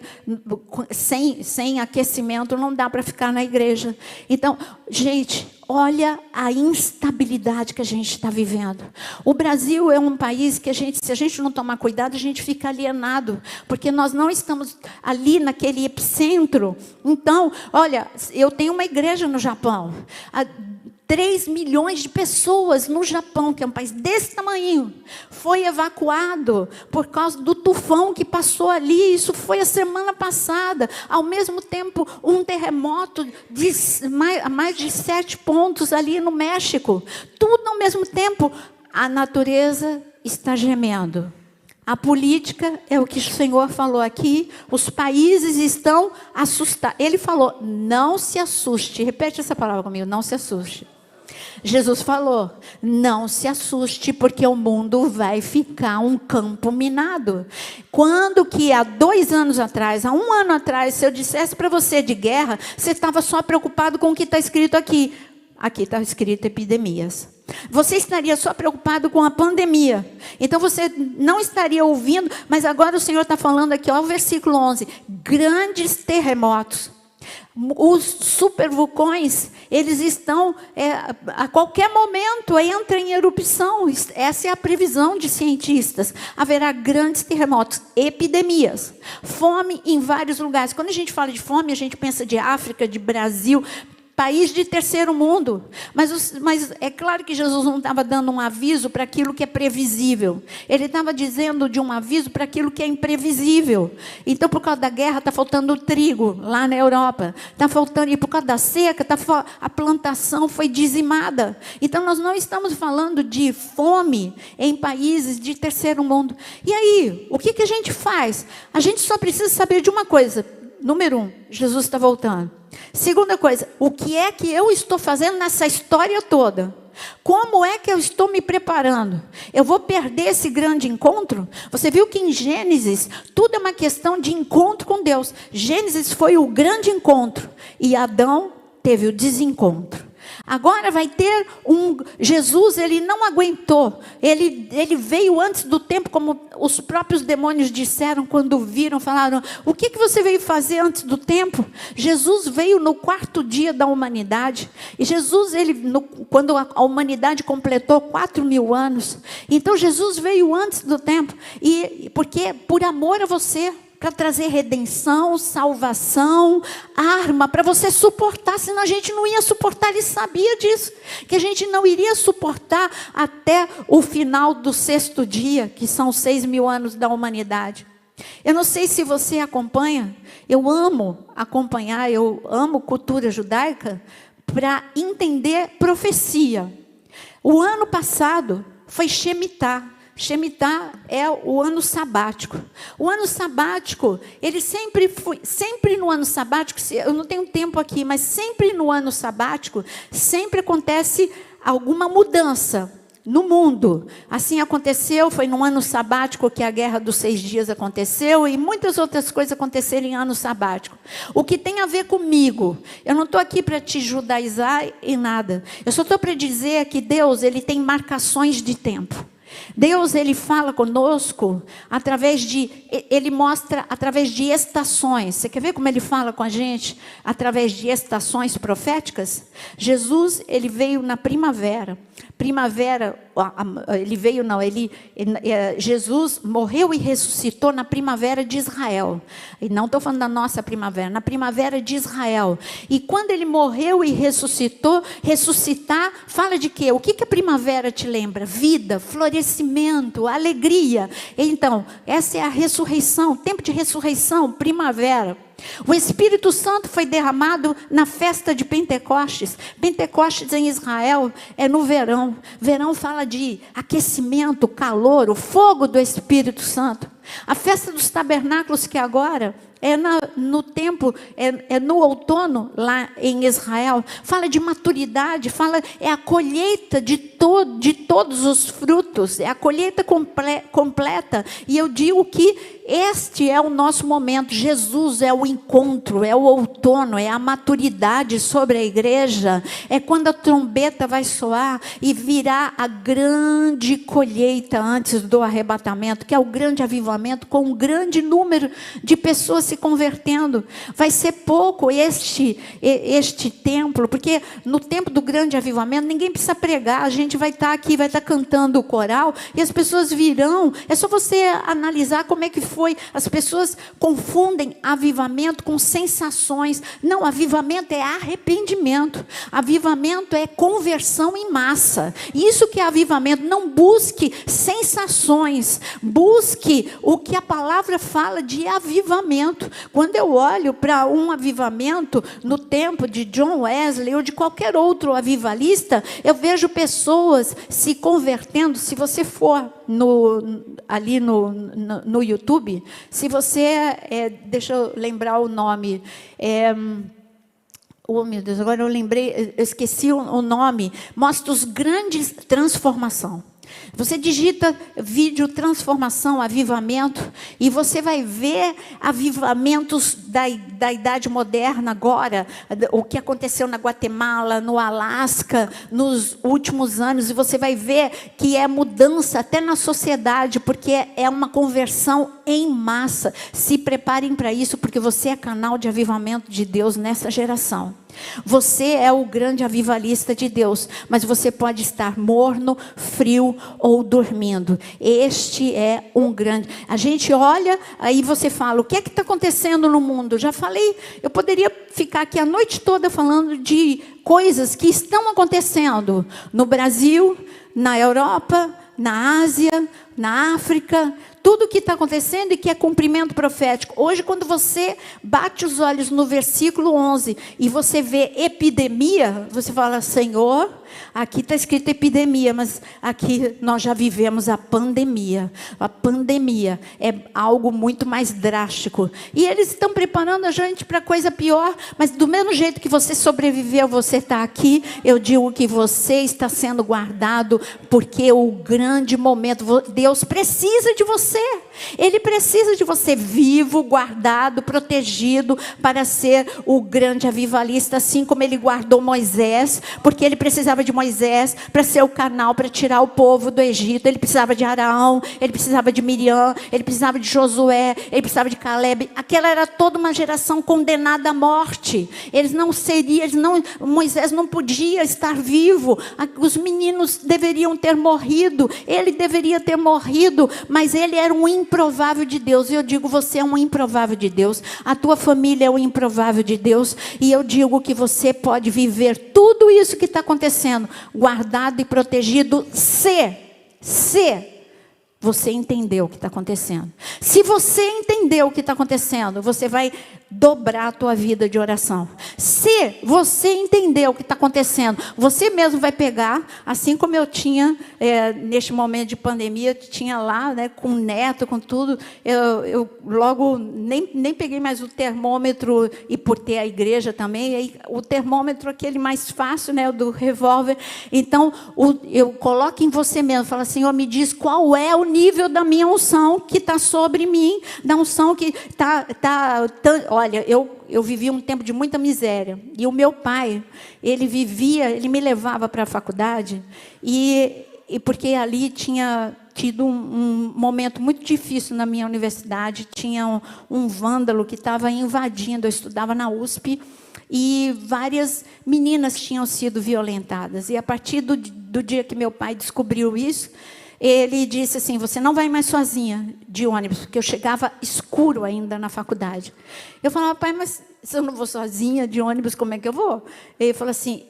sem aquecimento não dá para ficar na igreja. Então, gente, olha a instabilidade que a gente está vivendo. O Brasil é um país que se a gente não tomar cuidado, a gente fica alienado, porque nós não estamos ali naquele epicentro. Então, olha, eu tenho uma igreja no Japão. 3 milhões de pessoas no Japão, que é um país desse tamanho, foi evacuado por causa do tufão que passou ali. Isso foi a semana passada. Ao mesmo tempo, um terremoto de mais de 7 pontos ali no México. Tudo ao mesmo tempo. A natureza está gemendo. A política é o que o Senhor falou aqui. Os países estão assustados. Ele falou, não se assuste. Repete essa palavra comigo, não se assuste. Jesus falou, não se assuste, porque o mundo vai ficar um campo minado. Quando que há 2 anos atrás, há 1 ano atrás, se eu dissesse para você de guerra, você estava só preocupado com o que está escrito aqui. Aqui está escrito epidemias. Você estaria só preocupado com a pandemia. Então você não estaria ouvindo, mas agora o Senhor está falando aqui, ó, o versículo 11. Grandes terremotos. Os supervulcões, eles estão, a qualquer momento, entram em erupção. Essa é a previsão de cientistas. Haverá grandes terremotos, epidemias, fome em vários lugares. Quando a gente fala de fome, a gente pensa de África, de Brasil, país de terceiro mundo. Mas é claro que Jesus não estava dando um aviso para aquilo que é previsível. Ele estava dizendo de um aviso para aquilo que é imprevisível. Então, por causa da guerra, está faltando trigo lá na Europa. Está faltando, e por causa da seca, a plantação foi dizimada. Então, nós não estamos falando de fome em países de terceiro mundo. E aí, o que a gente faz? A gente só precisa saber de uma coisa. Número 1, Jesus está voltando. Segunda coisa, o que é que eu estou fazendo nessa história toda? Como é que eu estou me preparando? Eu vou perder esse grande encontro? Você viu que em Gênesis, tudo é uma questão de encontro com Deus. Gênesis foi o grande encontro e Adão teve o desencontro. Agora vai ter Jesus, ele não aguentou, ele veio antes do tempo, como os próprios demônios disseram quando viram, falaram, o que você veio fazer antes do tempo? Jesus veio no 4º dia da humanidade, e Jesus, quando a humanidade completou 4.000 anos, então Jesus veio antes do tempo, porque por amor a você, para trazer redenção, salvação, arma, para você suportar, senão a gente não ia suportar, ele sabia disso, que a gente não iria suportar até o final do 6º dia, que são 6.000 anos da humanidade. Eu não sei se você acompanha, eu amo acompanhar, eu amo cultura judaica, para entender profecia. O ano passado foi Shemitah. Shemitah é o ano sabático. O ano sabático, ele sempre no ano sabático, eu não tenho tempo aqui, mas sempre no ano sabático, sempre acontece alguma mudança no mundo. Assim aconteceu, foi no ano sabático que a guerra dos 6 dias aconteceu e muitas outras coisas aconteceram em ano sabático. O que tem a ver comigo, eu não estou aqui para te judaizar em nada. Eu só estou para dizer que Deus, ele tem marcações de tempo. Deus, ele fala conosco ele mostra através de estações. Você quer ver como ele fala com a gente? Através de estações proféticas? Jesus, ele veio na primavera. Jesus morreu e ressuscitou na primavera de Israel. E não estou falando da nossa primavera, na primavera de Israel. E quando ele morreu e ressuscitou, ressuscitar, fala de quê? O que a primavera te lembra? Vida, florescimento, alegria. Então, essa é a ressurreição, tempo de ressurreição, primavera. O Espírito Santo foi derramado na festa de Pentecostes. Pentecostes em Israel é no verão. Verão fala de aquecimento, calor, o fogo do Espírito Santo. A festa dos tabernáculos, que agora no tempo, no outono lá em Israel, fala de maturidade, é a colheita de todos os frutos, é a colheita completa. E eu digo que este é o nosso momento. Jesus é o encontro, é o outono, é a maturidade sobre a igreja, é quando a trombeta vai soar e virá a grande colheita antes do arrebatamento, que é o grande avivamento, com um grande número de pessoas se convertendo. Vai ser pouco este templo, porque no tempo do grande avivamento ninguém precisa pregar, a gente vai estar aqui, vai estar cantando o coral e as pessoas virão. É só você analisar como é que foi. As pessoas confundem avivamento com sensações. Não, avivamento é arrependimento, avivamento é conversão em massa. Isso que é avivamento. Não busque sensações, busque o que a palavra fala de avivamento. Quando eu olho para um avivamento no tempo de John Wesley ou de qualquer outro avivalista, eu vejo pessoas se convertendo. Se você for ali no YouTube, se você, deixa eu lembrar o nome, oh meu Deus, agora eu esqueci o nome, mostra os grandes transformação. Você digita vídeo transformação, avivamento, e você vai ver avivamentos da idade moderna agora, o que aconteceu na Guatemala, no Alasca, nos últimos anos, e você vai ver que é mudança até na sociedade, porque é uma conversão em massa. Se preparem para isso, porque você é canal de avivamento de Deus nessa geração. Você é o grande avivalista de Deus, mas você pode estar morno, frio ou dormindo. Este é um grande... A gente olha, aí você fala, o que é que está acontecendo no mundo? Já falei, eu poderia ficar aqui a noite toda falando de coisas que estão acontecendo no Brasil, na Europa, na Ásia, na África. tudo o que está acontecendo e que é cumprimento profético. Hoje, quando você bate os olhos no versículo 11 e você vê epidemia, você fala, Senhor, aqui está escrito epidemia, mas aqui nós já vivemos a pandemia. A pandemia é algo muito mais drástico. E eles estão preparando a gente para coisa pior, mas do mesmo jeito que você sobreviveu, você está aqui, eu digo que você está sendo guardado, porque o grande momento, Deus precisa de você. Ele precisa de você vivo, guardado, protegido, para ser o grande avivalista, assim como ele guardou Moisés, porque ele precisava de Moisés para ser o canal, para tirar o povo do Egito. Ele precisava de Arão, ele precisava de Miriam, ele precisava de Josué, ele precisava de Caleb. Aquela era toda uma geração condenada à morte. Moisés não podia estar vivo. Os meninos deveriam ter morrido. Ele deveria ter morrido, mas ele era um improvável de Deus. E eu digo, você é um improvável de Deus. A tua família é um improvável de Deus. E eu digo que você pode viver tudo isso que está acontecendo, guardado e protegido, se você entendeu o que está acontecendo. Se você entendeu o que está acontecendo, você vai dobrar a tua vida de oração. Se você entender o que está acontecendo, você mesmo vai pegar, assim como eu tinha, neste momento de pandemia, tinha lá, né, com o neto, com tudo, eu logo nem peguei mais o termômetro, e por ter a igreja também, aí, o termômetro aquele mais fácil, né, o do revólver. Então, eu coloco em você mesmo, fala, Senhor, me diz qual é o nível da minha unção que está sobre mim, da unção que está. Olha, eu vivi um tempo de muita miséria. E o meu pai, ele me levava para a faculdade, e porque ali tinha tido um momento muito difícil na minha universidade. Tinha um vândalo que estava invadindo. Eu estudava na USP, e várias meninas tinham sido violentadas. E a partir do dia que meu pai descobriu isso, ele disse assim, você não vai mais sozinha de ônibus, porque eu chegava escuro ainda na faculdade. Eu falava, pai, mas se eu não vou sozinha de ônibus, como é que eu vou? Ele falou assim,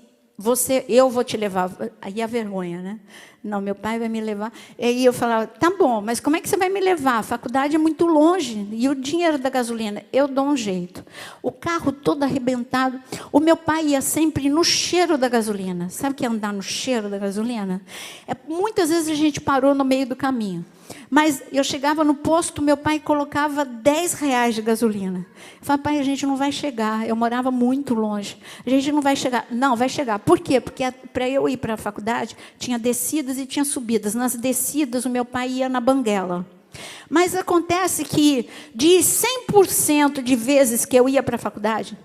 eu vou te levar. Aí a vergonha, né? Não, meu pai vai me levar. E eu falava, tá bom, mas como é que você vai me levar? A faculdade é muito longe. E o dinheiro da gasolina? Eu dou um jeito. O carro todo arrebentado. O meu pai ia sempre no cheiro da gasolina. Sabe o que é andar no cheiro da gasolina? Muitas vezes a gente parou no meio do caminho. Mas eu chegava no posto, meu pai colocava R$10 de gasolina. Eu falava, pai, a gente não vai chegar. Eu morava muito longe. A gente não vai chegar. Não, vai chegar. Por quê? Porque para eu ir para a faculdade, tinha descidas e tinha subidas. Nas descidas, o meu pai ia na banguela. Mas acontece que, de 100% de vezes que eu ia para a faculdade,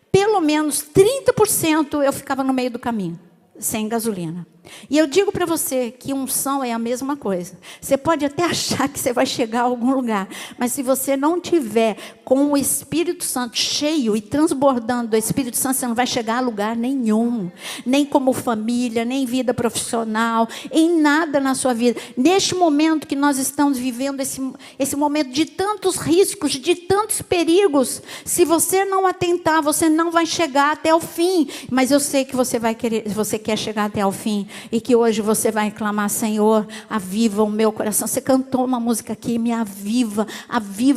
pelo menos 30% eu ficava no meio do caminho, sem gasolina. E eu digo para você que unção é a mesma coisa. Você pode até achar que você vai chegar a algum lugar, mas se você não tiver com o Espírito Santo cheio e transbordando do Espírito Santo, você não vai chegar a lugar nenhum. Nem como família, nem vida profissional, em nada na sua vida. Neste momento que nós estamos vivendo, esse momento de tantos riscos, de tantos perigos, se você não atentar, você não vai chegar até o fim. Mas eu sei que você quer chegar até o fim. E que hoje você vai clamar, Senhor, aviva o meu coração. Você cantou uma música aqui, me aviva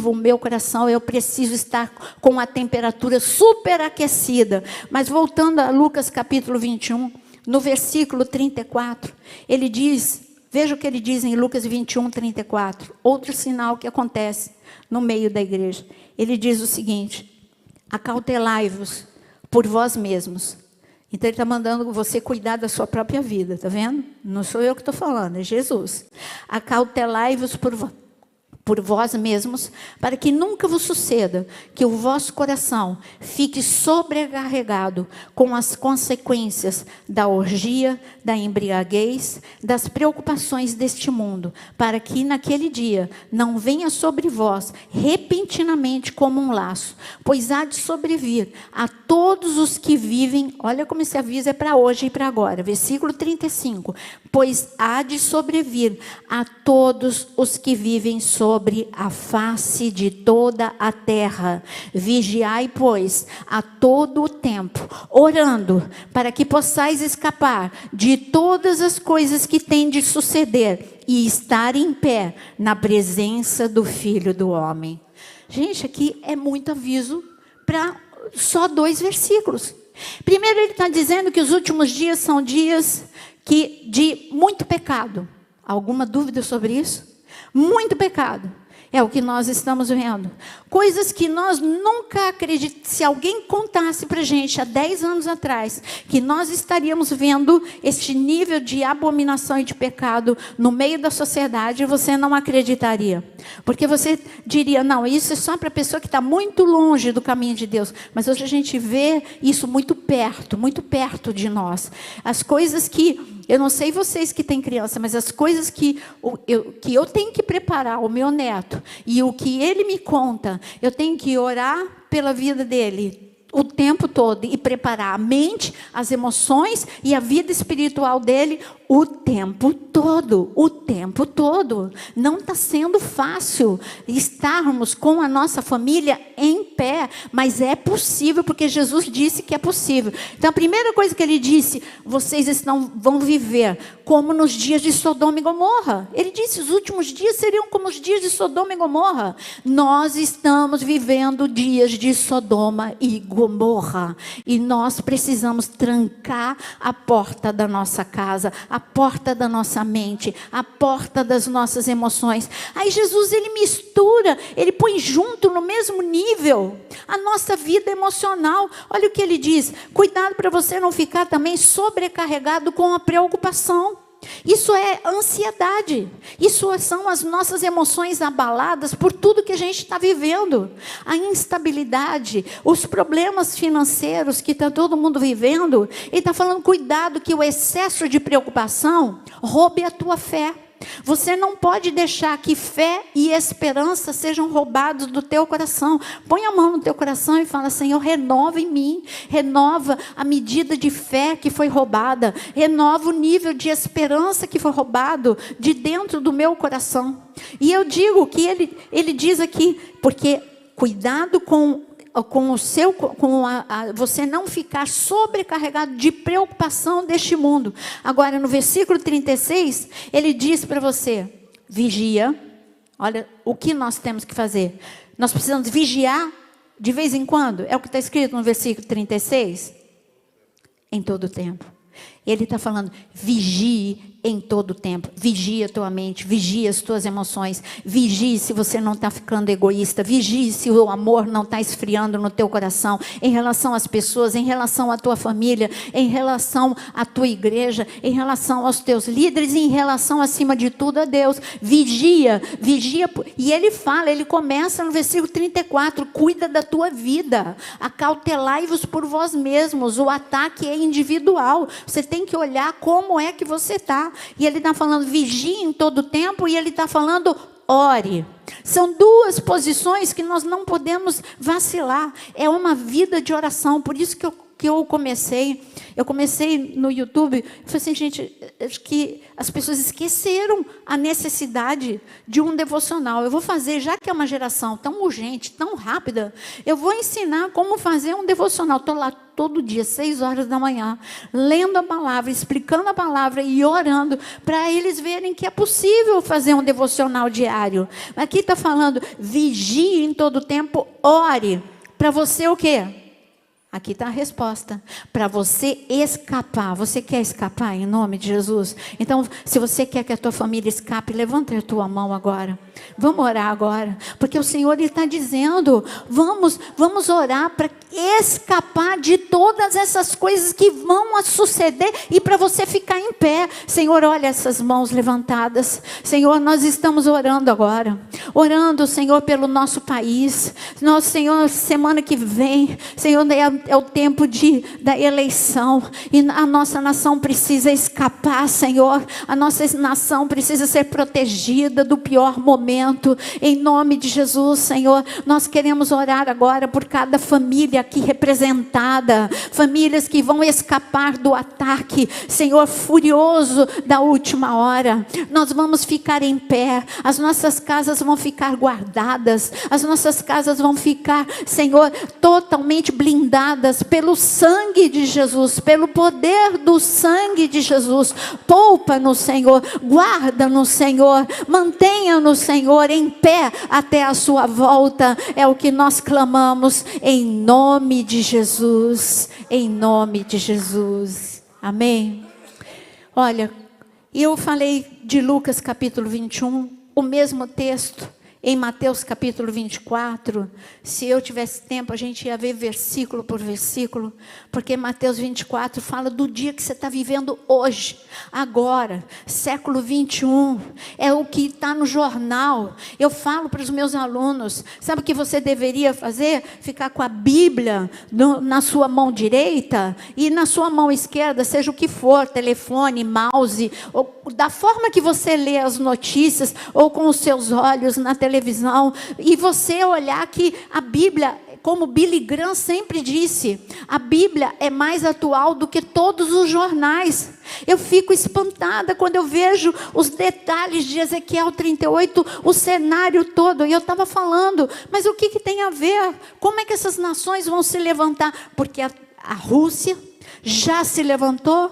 o meu coração. Eu preciso estar com a temperatura superaquecida. Mas voltando a Lucas capítulo 21, no versículo 34, ele diz, veja o que ele diz em Lucas 21, 34. Outro sinal que acontece no meio da igreja. Ele diz o seguinte, acautelai-vos por vós mesmos. Então, ele está mandando você cuidar da sua própria vida, está vendo? Não sou eu que estou falando, é Jesus. Acautelai-vos por vós mesmos, para que nunca vos suceda que o vosso coração fique sobrecarregado com as consequências da orgia, da embriaguez, das preocupações deste mundo, para que naquele dia não venha sobre vós repentinamente como um laço, pois há de sobrevir a todos os que vivem, olha como esse aviso é para hoje e para agora, versículo 35, pois há de sobrevir a todos os que vivem sobre a face de toda a terra. Vigiai, pois, a todo o tempo, orando, para que possais escapar de todas as coisas que têm de suceder e estar em pé na presença do Filho do Homem. Gente, aqui é muito aviso para só 2 versículos. Primeiro, ele está dizendo que os últimos dias são dias de muito pecado. Alguma dúvida sobre isso? Muito pecado. É o que nós estamos vendo. Coisas que nós nunca acreditamos. Se alguém contasse para a gente há 10 anos atrás que nós estaríamos vendo este nível de abominação e de pecado no meio da sociedade, você não acreditaria. Porque você diria, não, isso é só para a pessoa que está muito longe do caminho de Deus. Mas hoje a gente vê isso muito perto de nós. As coisas que... Eu não sei vocês que têm criança, mas as coisas que eu tenho que preparar o meu neto e o que ele me conta, eu tenho que orar pela vida dele o tempo todo e preparar a mente, as emoções e a vida espiritual dele o tempo todo. Não está sendo fácil estarmos com a nossa família em pé, mas é possível, porque Jesus disse que é possível. Então a primeira coisa que ele disse, vocês vão viver como nos dias de Sodoma e Gomorra. Ele disse, os últimos dias seriam como os dias de Sodoma e Gomorra. Nós estamos vivendo dias de Sodoma e Gomorra, e nós precisamos trancar a porta da nossa casa, a porta da nossa mente, a porta das nossas emoções. Aí Jesus, ele mistura, ele põe junto no mesmo nível a nossa vida emocional. Olha o que ele diz, cuidado para você não ficar também sobrecarregado com a preocupação. Isso é ansiedade, isso são as nossas emoções abaladas por tudo que a gente está vivendo, a instabilidade, os problemas financeiros que está todo mundo vivendo. Ele está falando, cuidado que o excesso de preocupação roube a tua fé. Você não pode deixar que fé e esperança sejam roubados do teu coração. Põe a mão no teu coração e fala, Senhor, renova em mim, renova a medida de fé que foi roubada, renova o nível de esperança que foi roubado de dentro do meu coração. E eu digo que ele diz aqui, porque cuidado você não ficar sobrecarregado de preocupação deste mundo. Agora, no versículo 36, ele diz para você, vigia. Olha o que nós temos que fazer. Nós precisamos vigiar de vez em quando. É o que está escrito no versículo 36. Em todo o tempo. Ele está falando, vigie em todo o tempo. Vigie a tua mente, vigie as tuas emoções, vigie se você não está ficando egoísta, vigie se o amor não está esfriando no teu coração, em relação às pessoas, em relação à tua família, em relação à tua igreja, em relação aos teus líderes e em relação, acima de tudo, a Deus. Vigia. E ele fala, ele começa no versículo 34, cuida da tua vida, acautelai-vos por vós mesmos, o ataque é individual, você tem que olhar como é que você está. E ele está falando, vigie em todo o tempo, e ele está falando, ore. São 2 posições que nós não podemos vacilar. É uma vida de oração. Por isso que eu comecei no YouTube. Eu falei assim, gente, acho que as pessoas esqueceram a necessidade de um devocional. Eu vou fazer, já que é uma geração tão urgente, tão rápida, eu vou ensinar como fazer um devocional. Estou lá todo dia, 6 horas da manhã, lendo a palavra, explicando a palavra e orando, para eles verem que é possível fazer um devocional diário. Aqui está falando, vigie em todo tempo, ore. Para você o quê? Aqui está a resposta. Para você escapar. Você quer escapar em nome de Jesus? Então, se você quer que a tua família escape, levanta a tua mão agora. Vamos orar agora. Porque o Senhor está dizendo, vamos orar para escapar de todas essas coisas que vão suceder e para você ficar em pé. Senhor, olha essas mãos levantadas. Senhor, nós estamos orando agora. Orando, Senhor, pelo nosso país. Nosso Senhor, semana que vem, Senhor, é o tempo da eleição, e a nossa nação precisa escapar, Senhor, a nossa nação precisa ser protegida do pior momento, em nome de Jesus, Senhor. Nós queremos orar agora por cada família família aqui representada, famílias que vão escapar do ataque, Senhor, furioso da última hora. Nós vamos ficar em pé, as nossas casas vão ficar guardadas, as nossas casas vão ficar, Senhor, totalmente blindadas pelo sangue de Jesus, pelo poder do sangue de Jesus. Poupa-nos, Senhor, guarda-nos, Senhor, mantenha-nos, Senhor, em pé até a sua volta. É o que nós clamamos em nome de Jesus, em nome de Jesus. Amém? Olha, eu falei de Lucas capítulo 21, o mesmo texto em Mateus capítulo 24, se eu tivesse tempo, a gente ia ver versículo por versículo, porque Mateus 24 fala do dia que você está vivendo hoje, agora, século 21, é o que está no jornal. Eu falo para os meus alunos, sabe o que você deveria fazer? Ficar com a Bíblia na sua mão direita, e na sua mão esquerda, seja o que for, telefone, mouse, ou da forma que você lê as notícias, ou com os seus olhos na televisão, e você olhar que a Bíblia, como Billy Graham sempre disse, a Bíblia é mais atual do que todos os jornais. Eu fico espantada quando eu vejo os detalhes de Ezequiel 38, o cenário todo, e eu estava falando, mas o que tem a ver? Como é que essas nações vão se levantar? Porque a Rússia já se levantou,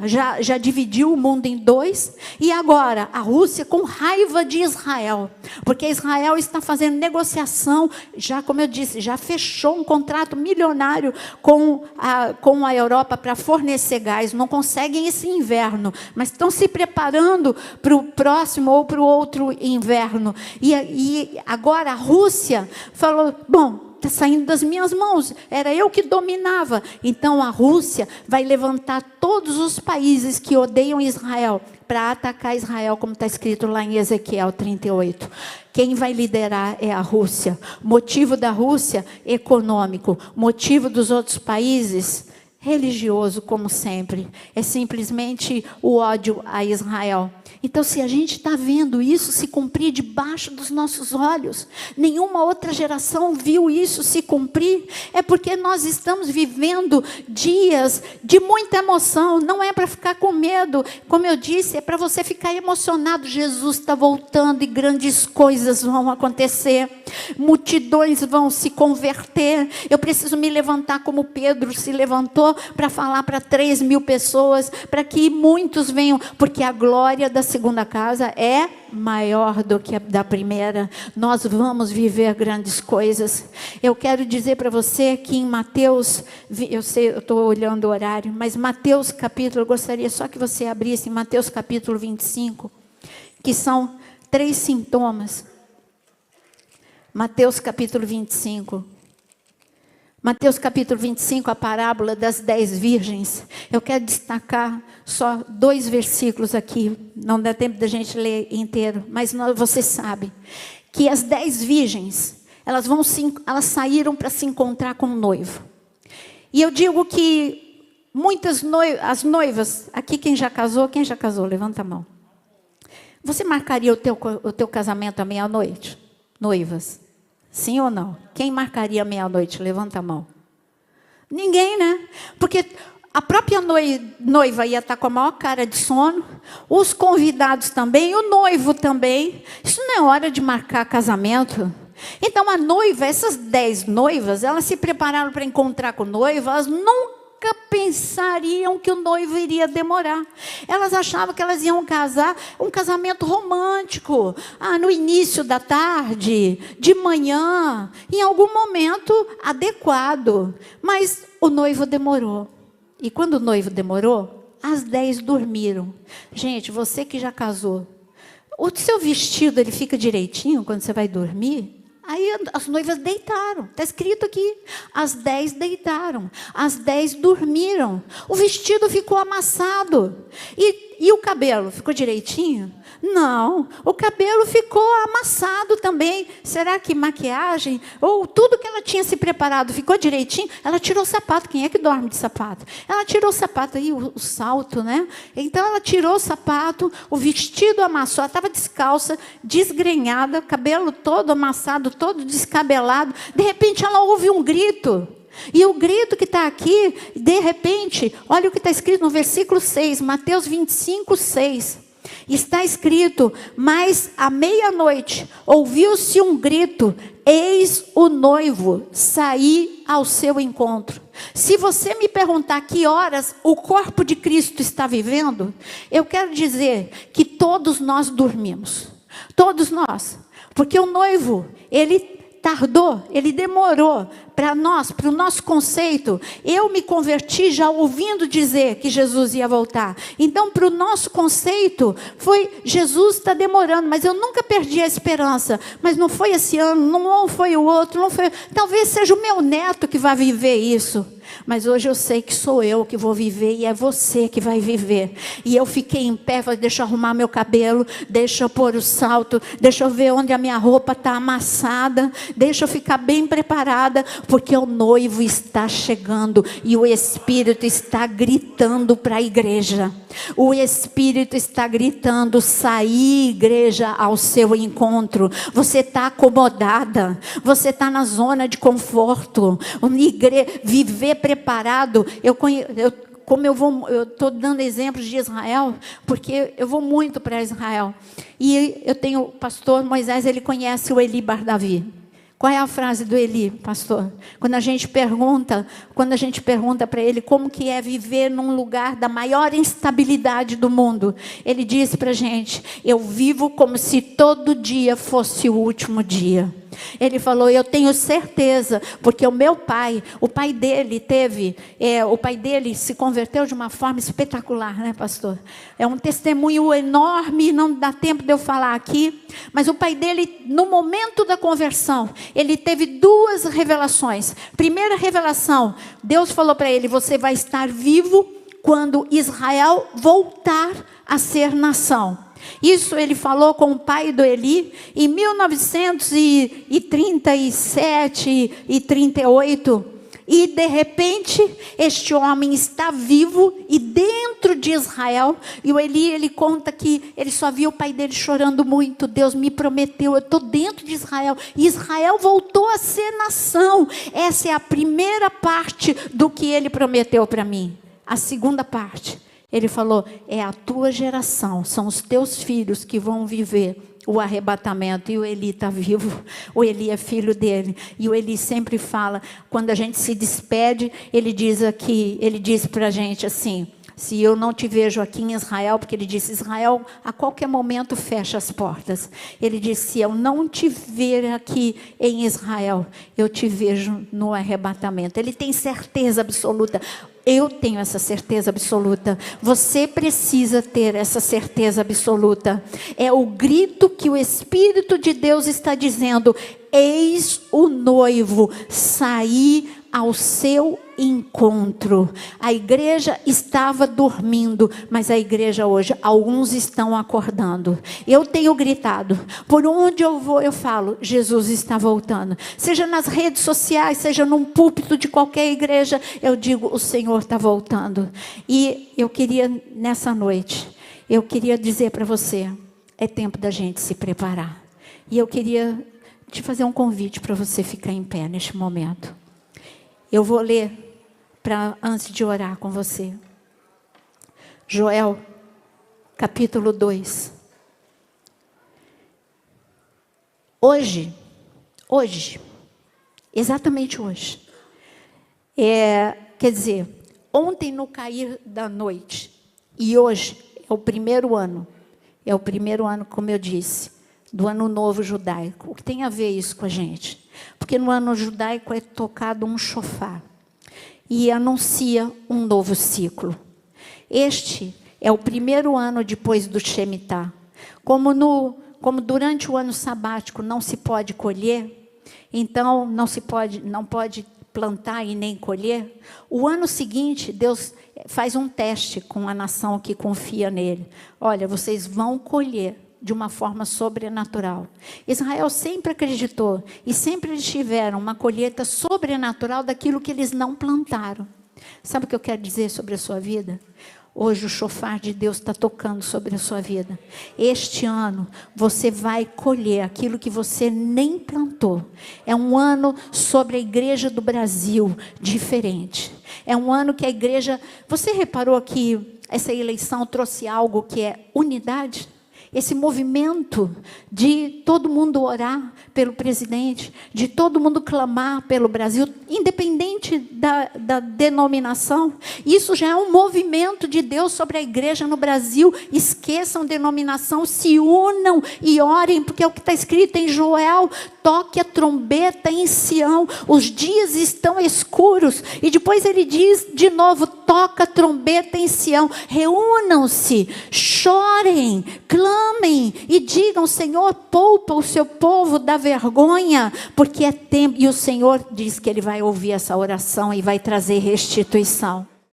já dividiu o mundo em dois, e agora a Rússia com raiva de Israel, porque Israel está fazendo negociação, já como eu disse, já fechou um contrato milionário com a Europa para fornecer gás, não conseguem esse inverno, mas estão se preparando para o próximo ou para o outro inverno, e agora a Rússia falou, bom, está saindo das minhas mãos, era eu que dominava. Então a Rússia vai levantar todos os países que odeiam Israel para atacar Israel, como está escrito lá em Ezequiel 38. Quem vai liderar é a Rússia. Motivo da Rússia, econômico. Motivo dos outros países, religioso, como sempre. É simplesmente o ódio a Israel. Então, se a gente está vendo isso se cumprir debaixo dos nossos olhos, nenhuma outra geração viu isso se cumprir, é porque nós estamos vivendo dias de muita emoção. Não é para ficar com medo, como eu disse, é para você ficar emocionado. Jesus está voltando e grandes coisas vão acontecer, multidões vão se converter. Eu preciso me levantar como Pedro se levantou para falar para 3.000 pessoas, para que muitos venham, porque a glória da segunda casa é maior do que a da primeira. Nós vamos viver grandes coisas. Eu quero dizer para você que em Mateus, eu sei, eu estou olhando o horário, mas Mateus capítulo, eu gostaria só que você abrisse Mateus capítulo 25, que são 3 sintomas. Mateus capítulo 25. Mateus capítulo 25, a parábola das 10 virgens. Eu quero destacar só 2 versículos aqui. Não dá tempo da gente ler inteiro, mas você sabe que as 10 virgens, elas saíram para se encontrar com o noivo. E eu digo que as noivas, aqui quem já casou, levanta a mão. Você marcaria o teu casamento à meia-noite? Noivas. Sim ou não? Quem marcaria meia-noite? Levanta a mão. Ninguém, né? Porque a própria noiva ia estar com a maior cara de sono, os convidados também, o noivo também. Isso não é hora de marcar casamento. Então a noiva, essas 10 noivas, elas se prepararam para encontrar com o noivo, elas nunca pensariam que o noivo iria demorar. Elas achavam que elas iam casar um casamento romântico, no início da tarde, de manhã, em algum momento adequado. Mas o noivo demorou. E quando o noivo demorou, as 10 dormiram. Gente, você que já casou, o seu vestido ele fica direitinho quando você vai dormir? Aí as noivas deitaram, está escrito aqui, as 10 deitaram, as 10 dormiram, o vestido ficou amassado, e E o cabelo, ficou direitinho? Não, o cabelo ficou amassado também. Será que maquiagem, ou tudo que ela tinha se preparado, ficou direitinho? Ela tirou o sapato, quem é que dorme de sapato? Ela tirou o sapato aí, o salto, né? Então ela tirou o sapato, o vestido amassou, ela estava descalça, desgrenhada, cabelo todo amassado, todo descabelado. De repente ela ouve um grito. E o grito que está aqui, de repente, olha o que está escrito no versículo 6, Mateus 25, 6. Está escrito: mas à meia-noite ouviu-se um grito, eis o noivo sair ao seu encontro. Se você me perguntar que horas o corpo de Cristo está vivendo, eu quero dizer que todos nós dormimos. Todos nós. Porque o noivo, ele tardou, ele demorou para nós, para o nosso conceito. Eu me converti já ouvindo dizer que Jesus ia voltar. Então, para o nosso conceito, foi Jesus está demorando, mas eu nunca perdi a esperança. Mas não foi esse ano, não foi o outro, não foi. Talvez seja o meu neto que vai viver isso. Mas hoje eu sei que sou eu que vou viver e é você que vai viver. E eu fiquei em pé, falei, deixa eu arrumar meu cabelo, deixa eu pôr o salto, deixa eu ver onde a minha roupa está amassada, deixa eu ficar bem preparada, porque o noivo está chegando e o Espírito está gritando para a igreja. O Espírito está gritando, sair, igreja, ao seu encontro. Você está acomodada, você está na zona de conforto. Viver preparado. Como eu estou dando exemplos de Israel, porque eu vou muito para Israel. E eu tenho o pastor Moisés, ele conhece o Eli Bar Davi. Qual é a frase do Eli, pastor? Quando a gente pergunta para ele como que é viver num lugar da maior instabilidade do mundo, ele disse para a gente: eu vivo como se todo dia fosse o último dia. Ele falou, eu tenho certeza, porque o meu pai, o pai dele se converteu de uma forma espetacular, né, pastor? É um testemunho enorme, não dá tempo de eu falar aqui, mas o pai dele, no momento da conversão, ele teve duas revelações. Primeira revelação, Deus falou para ele, você vai estar vivo quando Israel voltar a ser nação. Isso ele falou com o pai do Eli em 1937 e 38. E de repente este homem está vivo e dentro de Israel. E o Eli, ele conta que ele só viu o pai dele chorando muito. Deus me prometeu, eu estou dentro de Israel. E Israel voltou a ser nação. Essa é a primeira parte do que ele prometeu para mim. A segunda parte, ele falou, é a tua geração, são os teus filhos que vão viver o arrebatamento. E o Eli está vivo, o Eli é filho dele. E o Eli sempre fala, quando a gente se despede, ele diz para a gente assim, se eu não te vejo aqui em Israel, porque ele disse, Israel a qualquer momento fecha as portas. Ele disse, se eu não te ver aqui em Israel, eu te vejo no arrebatamento. Ele tem certeza absoluta. Eu tenho essa certeza absoluta. Você precisa ter essa certeza absoluta. É o grito que o Espírito de Deus está dizendo, eis o noivo sair ao seu encontro. A igreja estava dormindo, mas a igreja hoje, alguns estão acordando. Eu tenho gritado, por onde eu vou eu falo, Jesus está voltando. Seja nas redes sociais, seja num púlpito de qualquer igreja, eu digo, o Senhor está voltando. E eu queria, nessa noite, eu queria dizer para você, é tempo da gente se preparar. E eu queria te fazer um convite para você ficar em pé neste momento. Eu vou ler antes de orar com você. Joel, capítulo 2. Hoje, exatamente hoje. Quer dizer, ontem no cair da noite e hoje é o primeiro ano. É o primeiro ano, como eu disse, do ano novo judaico. O que tem a ver isso com a gente? Porque no ano judaico é tocado um shofar e anuncia um novo ciclo. Este é o primeiro ano depois do Shemitah. Como durante o ano sabático não se pode colher, então não pode plantar e nem colher, o ano seguinte Deus faz um teste com a nação que confia nele. Olha, vocês vão colher de uma forma sobrenatural. Israel sempre acreditou e sempre eles tiveram uma colheita sobrenatural daquilo que eles não plantaram. Sabe o que eu quero dizer sobre a sua vida? Hoje o chofar de Deus está tocando sobre a sua vida. Este ano você vai colher aquilo que você nem plantou. É um ano sobre a igreja do Brasil diferente. É um ano que a igreja... Você reparou que essa eleição trouxe algo que é unidade? Esse movimento de todo mundo orar pelo presidente, de todo mundo clamar pelo Brasil, independente da denominação, isso já é um movimento de Deus sobre a igreja no Brasil. Esqueçam denominação, se unam e orem, porque é o que está escrito em Joel: toque a trombeta em Sião, os dias estão escuros. E depois ele diz de novo: toca a trombeta em Sião, reúnam-se, chorem, clamem e digam: Senhor, poupa o seu povo da vergonha, porque é tempo. E o Senhor diz que Ele vai ouvir essa oração e vai trazer restituição.